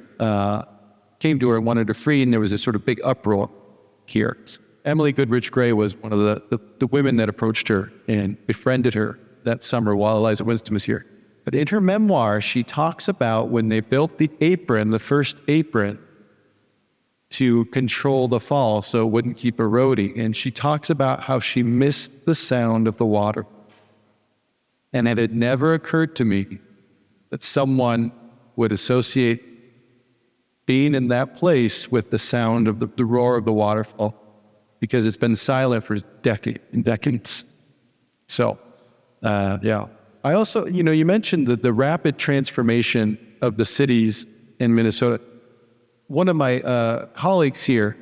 came to her and wanted her free, and there was this sort of big uproar here. Emily Goodrich Gray was one of the women that approached her and befriended her that summer while Eliza Winston was here. But in her memoir, she talks about when they built the first apron to control the fall so it wouldn't keep eroding. And she talks about how she missed the sound of the water. And it had never occurred to me that someone would associate being in that place with the sound of the roar of the waterfall, because it's been silent for decades. So, yeah. I also, you mentioned the rapid transformation of the cities in Minnesota. One of my colleagues here,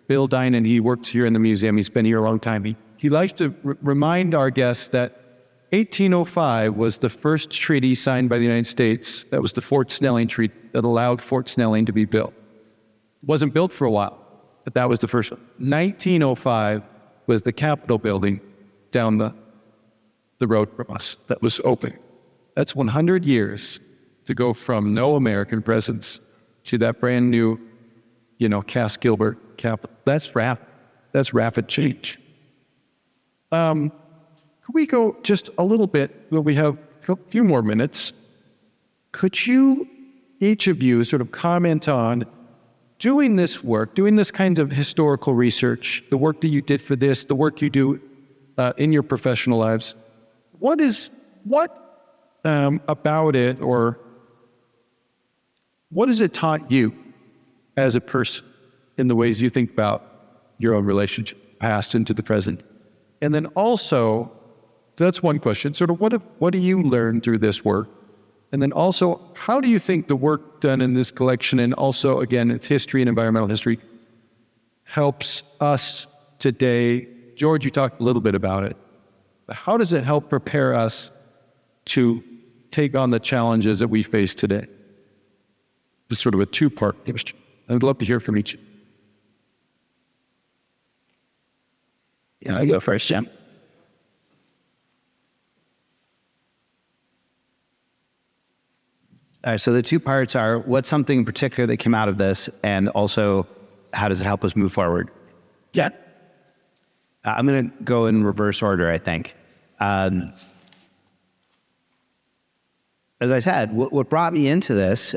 Bill Dinan, he works here in the museum. He's been here a long time. He likes to remind our guests that 1805 was the first treaty signed by the United States. That was the Fort Snelling Treaty that allowed Fort Snelling to be built. It wasn't built for a while, but that was the first one. 1905 was the Capitol building down the road from us that was open. That's 100 years to go from no American presence to that brand new, Cass Gilbert Capitol. That's rapid change. Could we go just a little bit? Well, we have a few more minutes. Could you, each of you, sort of comment on doing this work, doing this kind of historical research, the work that you did for this, the work you do in your professional lives? What about it, or what has it taught you as a person in the ways you think about your own relationship, past into the present? And then also, that's one question, sort of what do you learn through this work? And then also, how do you think the work done in this collection, and also, again, its history and environmental history, helps us today? George, you talked a little bit about it. But how does it help prepare us to take on the challenges that we face today? It's sort of a two-part question. I'd love to hear from each. Yeah, I go first, Jim. All right, so the two parts are, what's something in particular that came out of this, and also how does it help us move forward? Yeah. I'm going to go in reverse order, I think. As I said, what brought me into this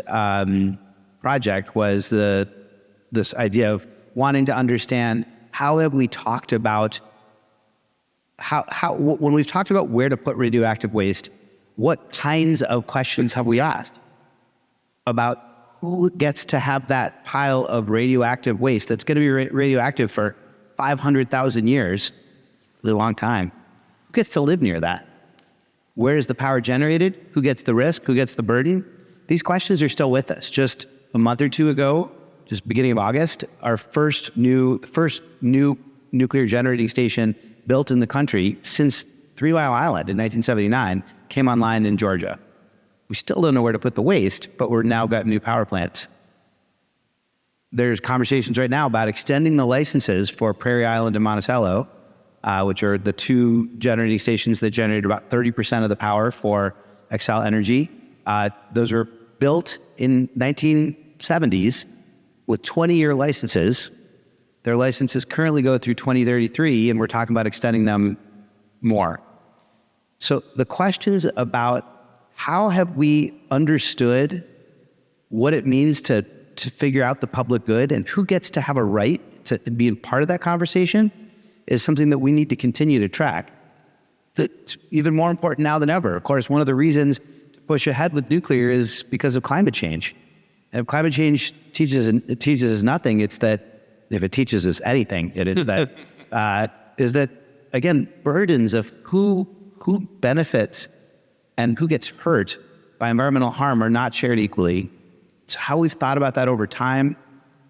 project was this idea of wanting to understand how have we talked about when we've talked about where to put radioactive waste, what kinds of questions have we asked about who gets to have that pile of radioactive waste that's going to be radioactive for 500,000 years, a really long time. Who gets to live near that? Where is the power generated? Who gets the risk? Who gets the burden? These questions are still with us. Just a month or two ago, just beginning of August, our first new nuclear generating station built in the country since 3 Mile Island in 1979 came online in Georgia. We still don't know where to put the waste, but we're now got new power plants. There's conversations right now about extending the licenses for Prairie Island and Monticello, which are the two generating stations that generate about 30% of the power for Xcel Energy. Those were built in 1970s with 20-year licenses. Their licenses currently go through 2033, and we're talking about extending them more. So the questions about how have we understood what it means to figure out the public good and who gets to have a right to be a part of that conversation is something that we need to continue to track. It's even more important now than ever. Of course, one of the reasons to push ahead with nuclear is because of climate change. And if climate change teaches us nothing, it's that if it teaches us anything, it is that again, burdens of who benefits and who gets hurt by environmental harm are not shared equally. So how we've thought about that over time,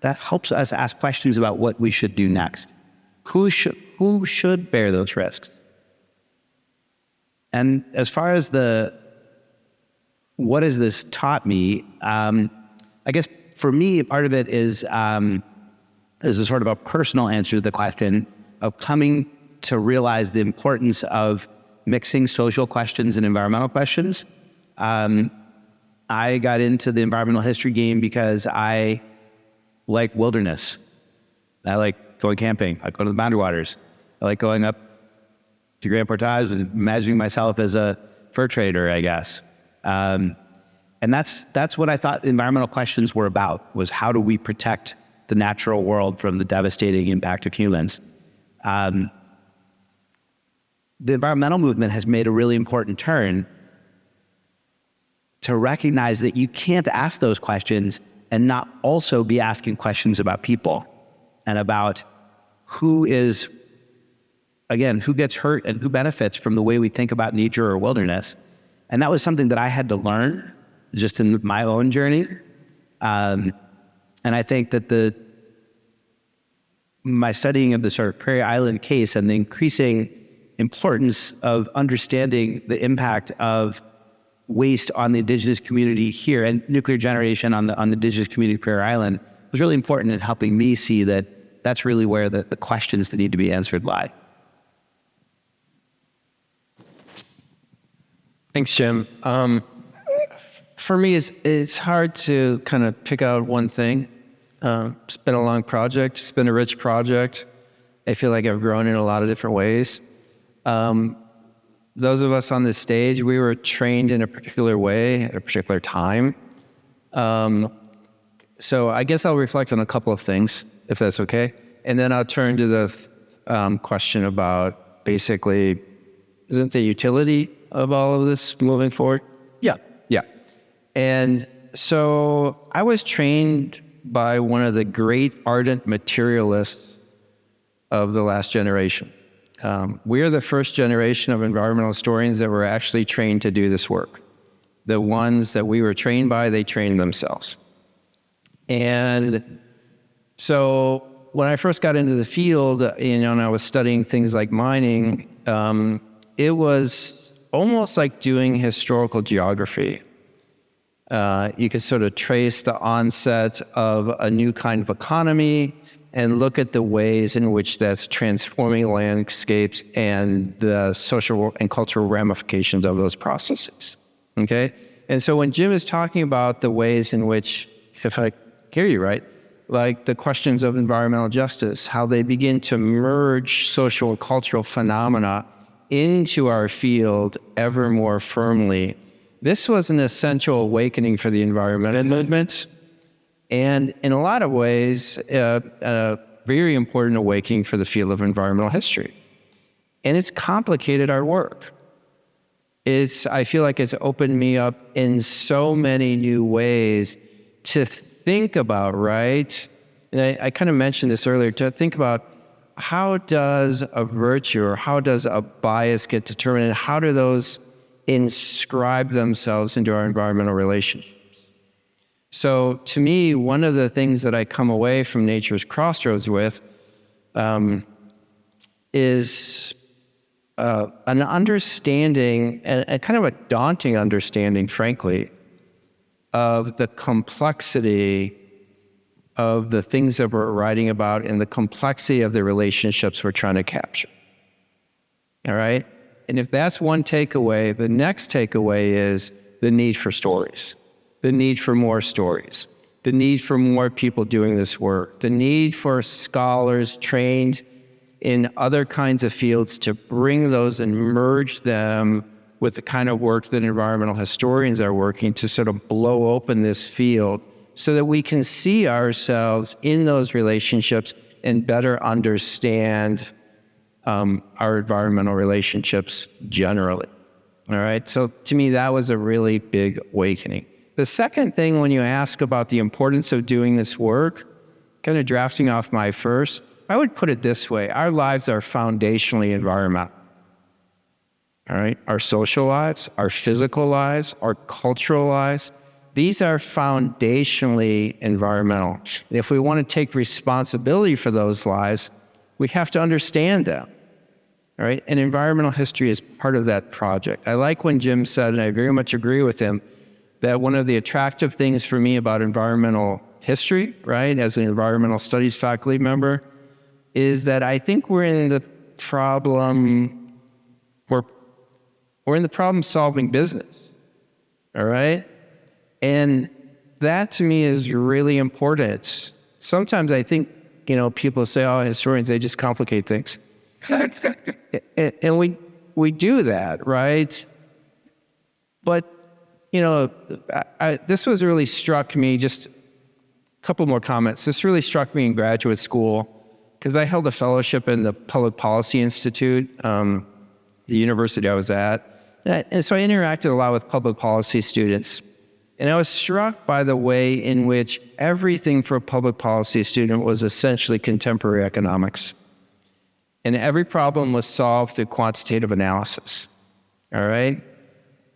that helps us ask questions about what we should do next. Who should bear those risks? And as far as what has this taught me, I guess for me, part of it is a sort of a personal answer to the question of coming to realize the importance of mixing social questions and environmental questions. I got into the environmental history game because I like wilderness. I like going camping. I go to the Boundary Waters. I like going up to Grand Portage and imagining myself as a fur trader, I guess. And that's what I thought environmental questions were about, was how do we protect the natural world from the devastating impact of humans. The environmental movement has made a really important turn to recognize that you can't ask those questions and not also be asking questions about people and about who gets hurt and who benefits from the way we think about nature or wilderness. And that was something that I had to learn just in my own journey. And I think that my studying of the sort of Prairie Island case and the increasing importance of understanding the impact of waste on the indigenous community here and nuclear generation on the indigenous community of Prairie Island was really important in helping me see that that's really where the questions that need to be answered lie. Thanks, Jim. For me, it's hard to kind of pick out one thing. It's been a long project. It's been a rich project. I feel like I've grown in a lot of different ways. Those of us on this stage, we were trained in a particular way at a particular time. So I guess I'll reflect on a couple of things, if that's okay. And then I'll turn to the question about basically, isn't the utility of all of this moving forward? Yeah. And so I was trained by one of the great ardent materialists of the last generation. We are the first generation of environmental historians that were actually trained to do this work. The ones that we were trained by, they trained themselves. And so when I first got into the field, and I was studying things like mining, it was almost like doing historical geography. You could sort of trace the onset of a new kind of economy and look at the ways in which that's transforming landscapes and the social and cultural ramifications of those processes, okay? And so when Jim is talking about the ways in which, if I hear you right, like the questions of environmental justice, how they begin to merge social and cultural phenomena into our field ever more firmly. This was an essential awakening for the environmental movement, and in a lot of ways, a very important awakening for the field of environmental history. And it's complicated our work. I feel like it's opened me up in so many new ways to think about, right? And I kind of mentioned this earlier, to think about how does a virtue or how does a bias get determined, and how do those inscribe themselves into our environmental relationships? So to me, one of the things that I come away from Nature's Crossroads with is an understanding, and kind of a daunting understanding, frankly, of the complexity of the things that we're writing about and the complexity of the relationships we're trying to capture. All right? And if that's one takeaway, the next takeaway is the need for stories, the need for more stories, the need for more people doing this work, the need for scholars trained in other kinds of fields to bring those and merge them with the kind of work that environmental historians are working to sort of blow open this field so that we can see ourselves in those relationships and better understand our environmental relationships generally. All right, so to me, that was a really big awakening. The second thing, when you ask about the importance of doing this work, kind of drafting off my first, I would put it this way: our lives are foundationally environmental. All right, our social lives, our physical lives, our cultural lives, these are foundationally environmental. And if we want to take responsibility for those lives, we have to understand them. All right, and environmental history is part of that project. I like when Jim said, and I very much agree with him, that one of the attractive things for me about environmental history, right, as an environmental studies faculty member, is that I think we're in the problem-solving business, all right? And that to me is really important. Sometimes I think, people say, oh, historians, they just complicate things. And we do that, right? But, this was really struck me, just a couple more comments. This really struck me in graduate school, because I held a fellowship in the Public Policy Institute, the university I was at. And so I interacted a lot with public policy students. And I was struck by the way in which everything for a public policy student was essentially contemporary economics. And every problem was solved through quantitative analysis. All right?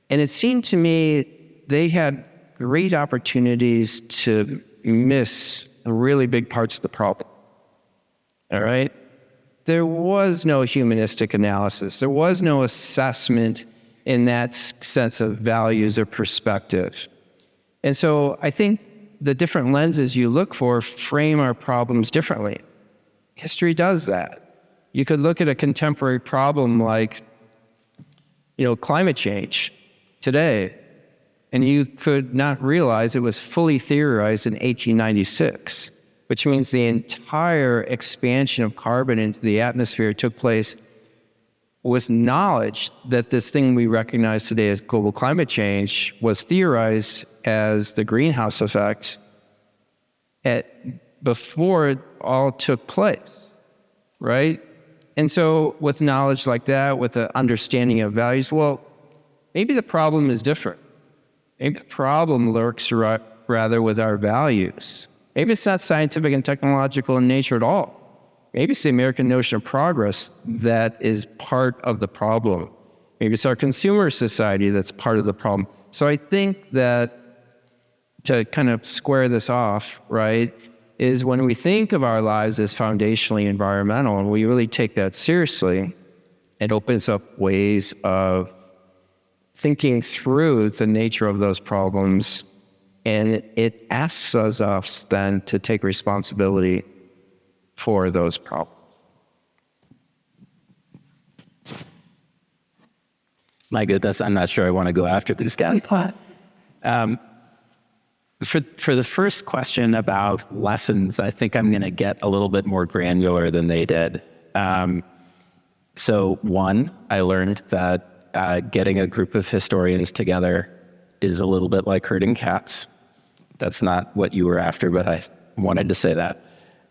And it seemed to me they had great opportunities to miss really big parts of the problem. All right? There was no humanistic analysis. There was no assessment in that sense of values or perspective. And so I think the different lenses you look for frame our problems differently. History does that. You could look at a contemporary problem like, climate change today, and you could not realize it was fully theorized in 1896, which means the entire expansion of carbon into the atmosphere took place with knowledge that this thing we recognize today as global climate change was theorized as the greenhouse effect before it all took place, right? And so with knowledge like that, with the understanding of values, well, maybe the problem is different. Maybe the problem lurks rather with our values. Maybe it's not scientific and technological in nature at all. Maybe it's the American notion of progress that is part of the problem. Maybe it's our consumer society that's part of the problem. So I think that to kind of square this off, right, is when we think of our lives as foundationally environmental and we really take that seriously, it opens up ways of thinking through the nature of those problems, and it asks us then to take responsibility for those problems. My goodness, I'm not sure I want to go after this guy. For the first question about lessons, I think I'm going to get a little bit more granular than they did. So one, I learned that getting a group of historians together is a little bit like herding cats. That's not what you were after, but I wanted to say that.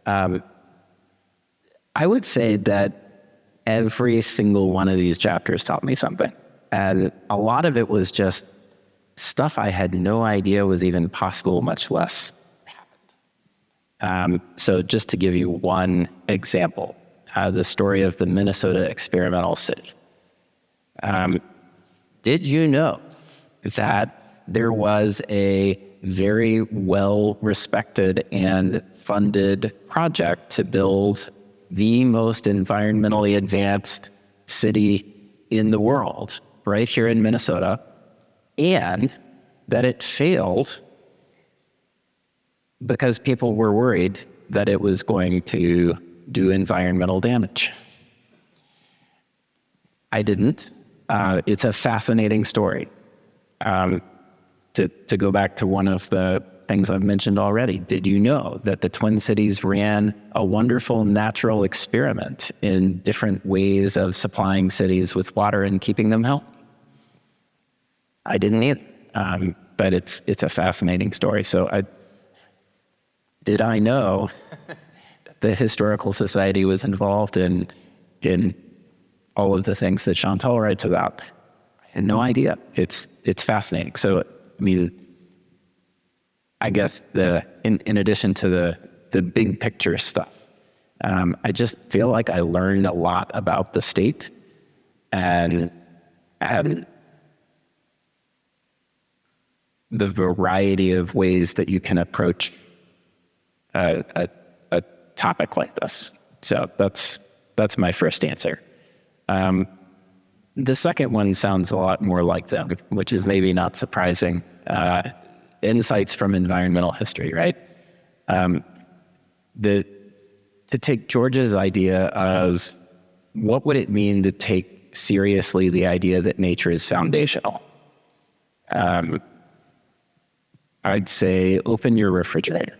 I would say that every single one of these chapters taught me something. And a lot of it was just stuff I had no idea was even possible, much less happened. So just to give you one example, the story of the Minnesota experimental city. Did you know that there was a very well-respected and funded project to build the most environmentally advanced city in the world, right here in Minnesota, and that it failed because people were worried that it was going to do environmental damage? I didn't. It's a fascinating story. To go back to one of the things I've mentioned already, did you know that the Twin Cities ran a wonderful natural experiment in different ways of supplying cities with water and keeping them healthy? I didn't either, but it's a fascinating story. So did I know that the Historical Society was involved in all of the things that Chantal writes about? I had no idea. It's fascinating. So, I mean, I guess in addition to the big picture stuff, I just feel like I learned a lot about the state and the variety of ways that you can approach a topic like this. So that's my first answer. The second one sounds a lot more like them, which is maybe not surprising. Insights from environmental history, right? To take George's idea of what would it mean to take seriously the idea that nature is foundational? I'd say open your refrigerator,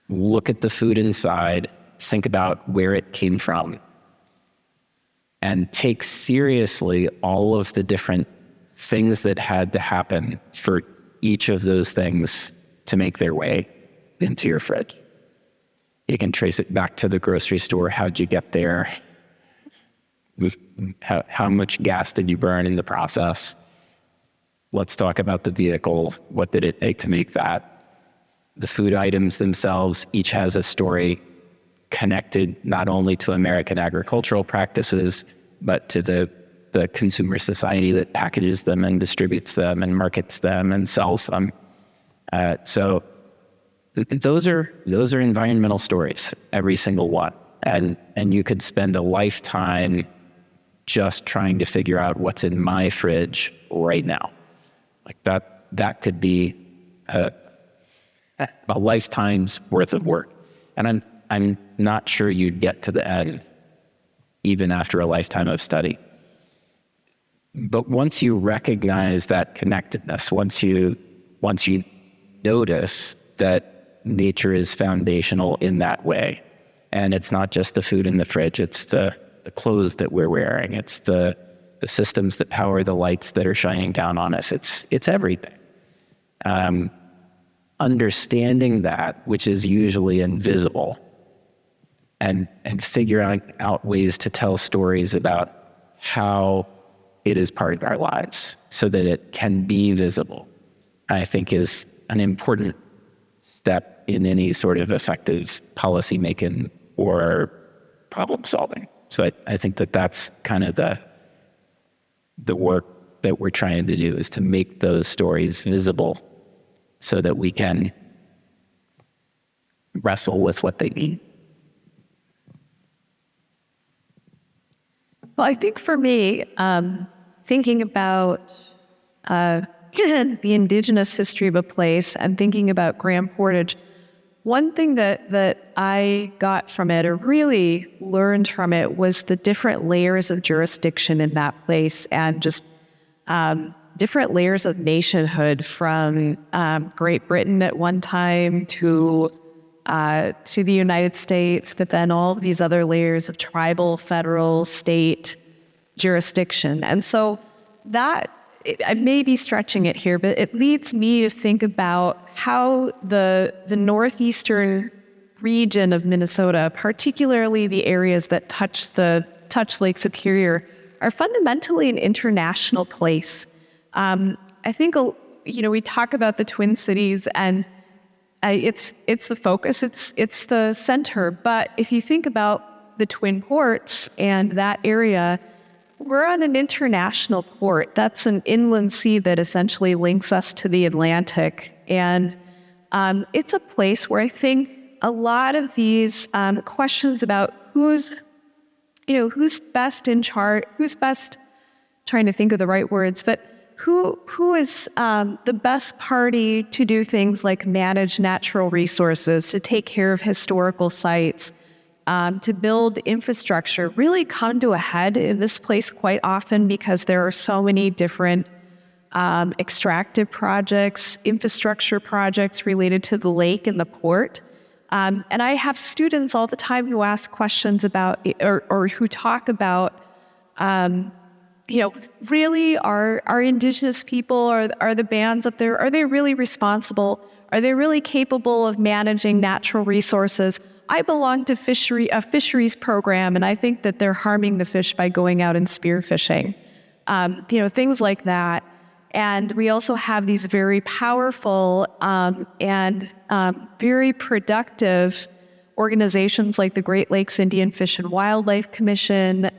look at the food inside, think about where it came from, and take seriously all of the different things that had to happen for each of those things to make their way into your fridge. You can trace it back to the grocery store. How'd you get there? How much gas did you burn in the process? Let's talk about the vehicle. What did it take to make that? The food items themselves, each has a story connected not only to American agricultural practices, but to the consumer society that packages them and distributes them and markets them and sells them. So those are environmental stories, every single one. And you could spend a lifetime just trying to figure out what's in my fridge right now. Like that could be a lifetime's worth of work. And I'm not sure you'd get to the end even after a lifetime of study. But once you recognize that connectedness, once you notice that nature is foundational in that way, and it's not just the food in the fridge, it's the clothes that we're wearing, it's the systems that power the lights that are shining down on us, it's everything. Understanding that, which is usually invisible, and figuring out ways to tell stories about how it is part of our lives so that it can be visible, I think is an important step in any sort of effective policy making or problem solving. So I think that's kind of the work that we're trying to do, is to make those stories visible so that we can wrestle with what they mean. Well, I think for me, thinking about the indigenous history of a place and thinking about Grand Portage, one thing that I got from it or really learned from it was the different layers of jurisdiction in that place, and just different layers of nationhood, from Great Britain at one time to the United States, but then all of these other layers of tribal, federal, state jurisdiction. And so that, I may be stretching it here, but it leads me to think about how the northeastern region of Minnesota, particularly the areas that touch Lake Superior, are fundamentally an international place. I think, we talk about the Twin Cities, and it's the focus, it's the center. But if you think about the Twin Ports and that area, we're on an international port. That's an inland sea that essentially links us to the Atlantic. And it's a place where I think a lot of these questions about who's best in charge, who's best, trying to think of the right words, but who is the best party to do things like manage natural resources, to take care of historical sites, to build infrastructure, really come to a head in this place quite often, because there are so many different extractive projects, infrastructure projects related to the lake and the port. And I have students all the time who ask questions about, or who talk about, really are Indigenous people, are the bands up there, are they really responsible? Are they really capable of managing natural resources? I belong to a fisheries program, and I think that they're harming the fish by going out and spearfishing. Things like that. And we also have these very powerful and very productive organizations like the Great Lakes Indian Fish and Wildlife Commission,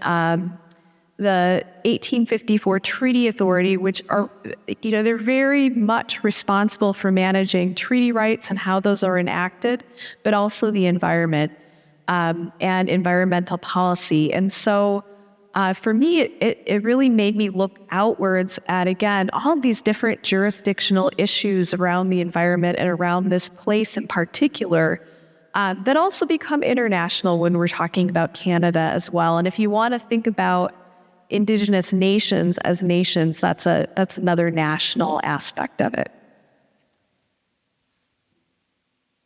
the 1854 Treaty Authority, which are, they're very much responsible for managing treaty rights and how those are enacted, but also the environment and environmental policy. And so for me, it really made me look outwards at, again, all these different jurisdictional issues around the environment and around this place in particular that also become international when we're talking about Canada as well. And if you want to think about Indigenous nations as nations, that's another national aspect of it.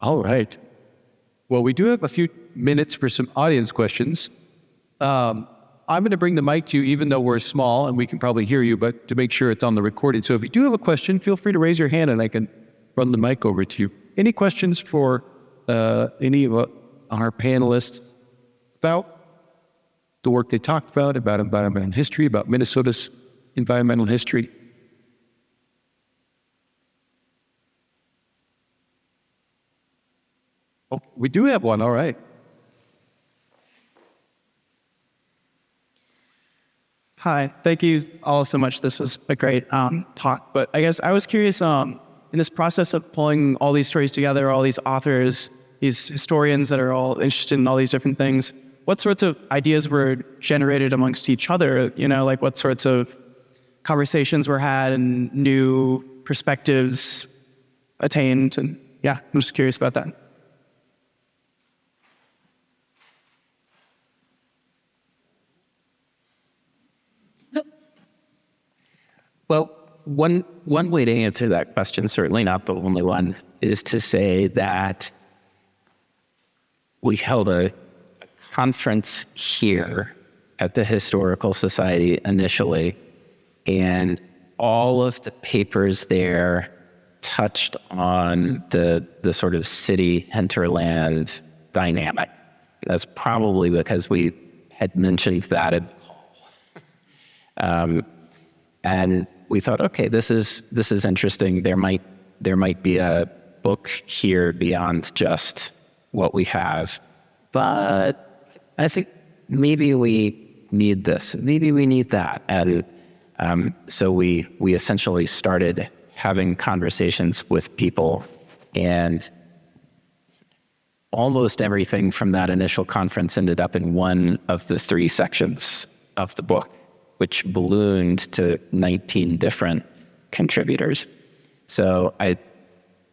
All right. Well, we do have a few minutes for some audience questions. I'm going to bring the mic to you, even though we're small and we can probably hear you, but to make sure it's on the recording. So if you do have a question, feel free to raise your hand and I can run the mic over to you. Any questions for any of our panelists about the work they talked about environmental history, about Minnesota's environmental history? Oh, we do have one. All right. Hi, thank you all so much. This was a great talk. But I guess I was curious, in this process of pulling all these stories together, all these authors, these historians that are all interested in all these different things, what sorts of ideas were generated amongst each other? Like what sorts of conversations were had and new perspectives attained? And yeah, I'm just curious about that. Well, one way to answer that question, certainly not the only one, is to say that we held a conference here at the Historical Society initially, and all of the papers there touched on the sort of city hinterland dynamic. That's probably because we had mentioned that in the call. And we thought, okay, this is interesting. There might be a book here beyond just what we have, but I think maybe we need this, maybe we need that. And so we essentially started having conversations with people, and almost everything from that initial conference ended up in one of the 3 sections of the book, which ballooned to 19 different contributors. So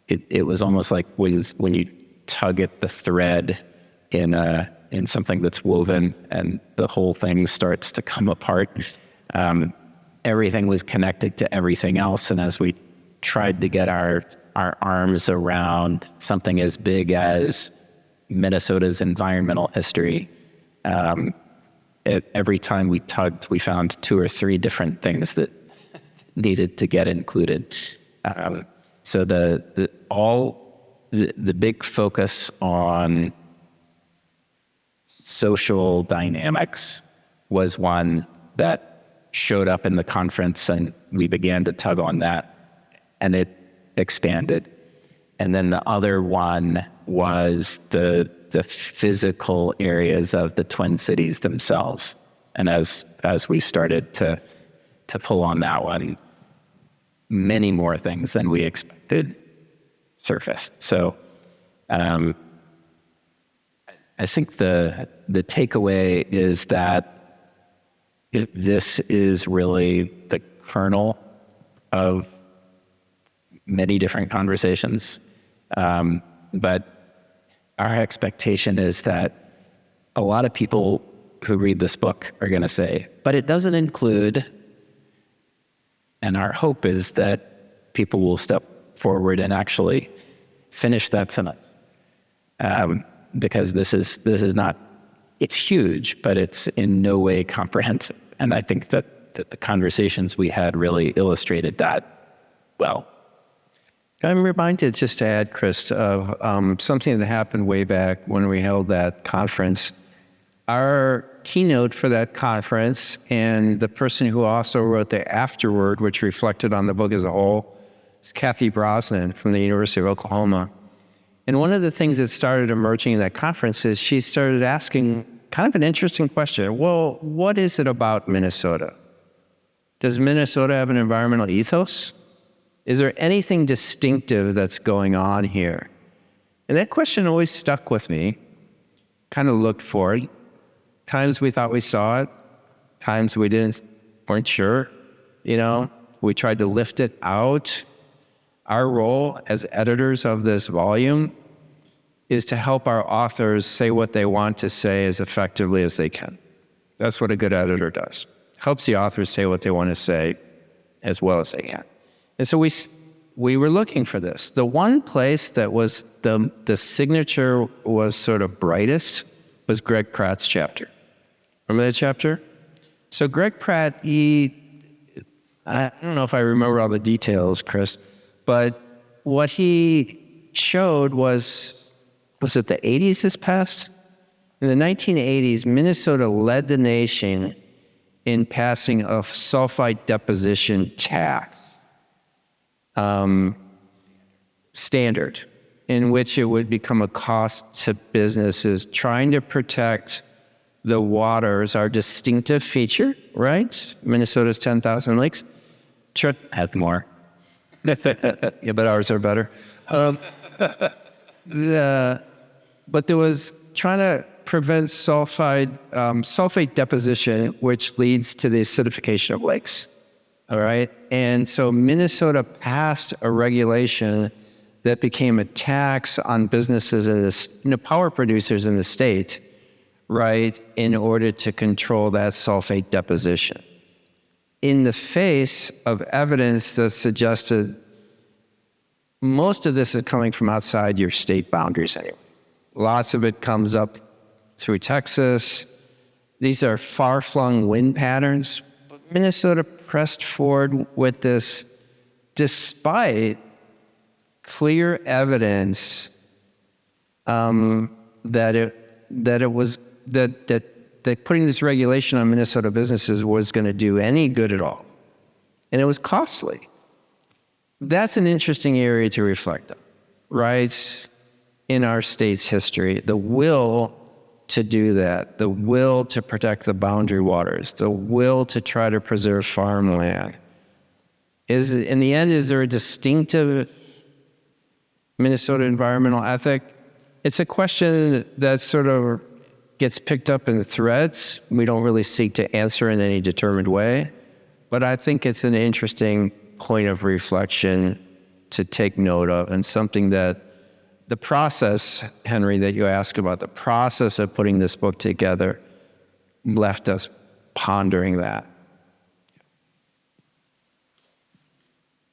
it was almost like when you tug at the thread in something that's woven and the whole thing starts to come apart. everything was connected to everything else. And as we tried to get our arms around something as big as Minnesota's environmental history, every time we tugged, we found 2 or 3 different things that needed to get included. So the big focus on social dynamics was one that showed up in the conference, and we began to tug on that, and it expanded. And then the other one was the physical areas of the Twin Cities themselves. And as we started to pull on that one, many more things than we expected surfaced. So I think the takeaway is that this is really the kernel of many different conversations. But our expectation is that a lot of people who read this book are going to say, but it doesn't include, and our hope is that people will step forward and actually finish that sentence. Because this is not, it's huge, but it's in no way comprehensive. And I think that the conversations we had really illustrated that well. I'm reminded, just to add, Chris, of something that happened way back when we held that conference. Our keynote for that conference, and the person who also wrote the afterword, which reflected on the book as a whole, is Kathy Brosnan from the University of Oklahoma. And one of the things that started emerging in that conference is she started asking kind of an interesting question. Well, what is it about Minnesota? Does Minnesota have an environmental ethos? Is there anything distinctive that's going on here? And that question always stuck with me. Kind of looked for it. Times we thought we saw it. Times we weren't sure. We tried to lift it out. Our role as editors of this volume is to help our authors say what they want to say as effectively as they can. That's what a good editor does. Helps the authors say what they want to say as well as they can. And so we were looking for this. The one place that was the signature was sort of brightest was Greg Pratt's chapter. Remember that chapter? So Greg Pratt, I don't know if I remember all the details, Chris, but what he showed was it the 80s this past? In the 1980s, Minnesota led the nation in passing a sulfide deposition tax standard, in which it would become a cost to businesses trying to protect the waters, our distinctive feature, right? Minnesota's 10,000 lakes. Have more. Yeah, but ours are better. But there was trying to prevent sulfate deposition, which leads to the acidification of lakes. All right. And so Minnesota passed a regulation that became a tax on businesses and power producers in the state, right, in order to control that sulfate deposition. In the face of evidence that suggested most of this is coming from outside your state boundaries anyway. Lots of it comes up through Texas. These are far-flung wind patterns. But Minnesota pressed forward with this despite clear evidence that putting this regulation on Minnesota businesses was going to do any good at all. And it was costly. That's an interesting area to reflect on, right? In our state's history, the will to do that, the will to protect the boundary waters, the will to try to preserve farmland. In the end, is there a distinctive Minnesota environmental ethic? It's a question that sort of gets picked up in the threads. We don't really seek to answer in any determined way, but I think it's an interesting point of reflection to take note of, and something that the process, Henry, that you asked about, the process of putting this book together left us pondering that.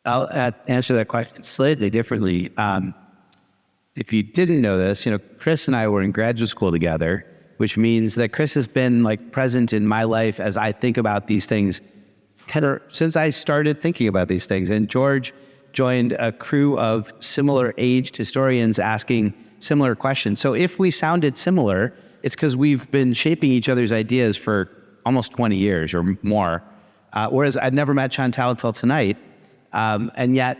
I'll answer that question slightly differently. If you didn't know this, Chris and I were in graduate school together, which means that Chris has been present in my life as I think about these things since I started thinking about these things. And George joined a crew of similar aged historians asking similar questions. So if we sounded similar, it's because we've been shaping each other's ideas for almost 20 years or more. Whereas I'd never met Chantal until tonight. And yet,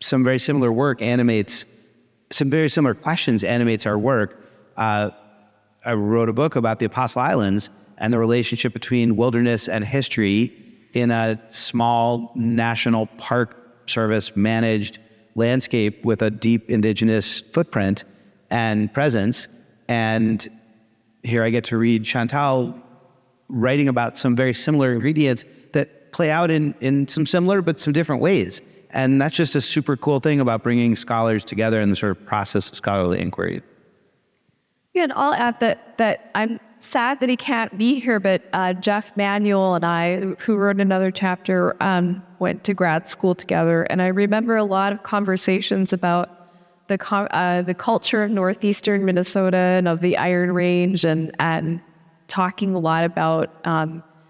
some very similar questions animates our work. I wrote a book about the Apostle Islands and the relationship between wilderness and history in a small National Park Service managed landscape with a deep indigenous footprint and presence. And here I get to read Chantal writing about some very similar ingredients that play out in some similar but some different ways. And that's just a super cool thing about bringing scholars together in the sort of process of scholarly inquiry. Yeah, and I'll add that I'm sad that he can't be here, but Jeff Manuel and I, who wrote another chapter, went to grad school together. And I remember a lot of conversations about the culture of northeastern Minnesota and of the Iron Range, and talking a lot about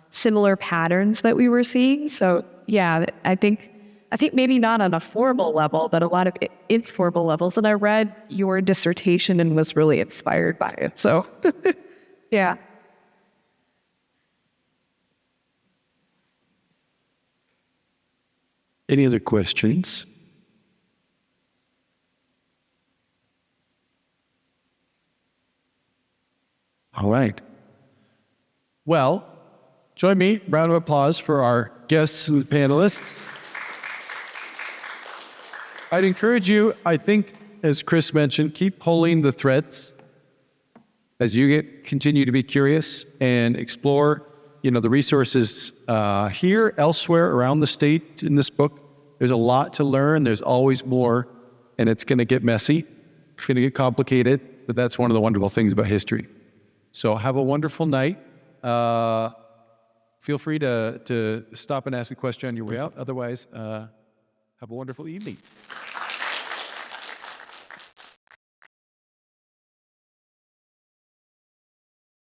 similar patterns that we were seeing. So yeah, I think maybe not on a formal level, but a lot of informal levels. And I read your dissertation and was really inspired by it. So yeah. Any other questions? All right. Well, join me, round of applause for our guests and panelists. I'd encourage you, I think, as Chris mentioned, keep pulling the threads as you continue to be curious and explore, the resources here, elsewhere, around the state in this book. There's a lot to learn. There's always more, and it's going to get messy. It's going to get complicated, but that's one of the wonderful things about history. So have a wonderful night. Feel free to stop and ask a question on your way out. Otherwise, have a wonderful evening.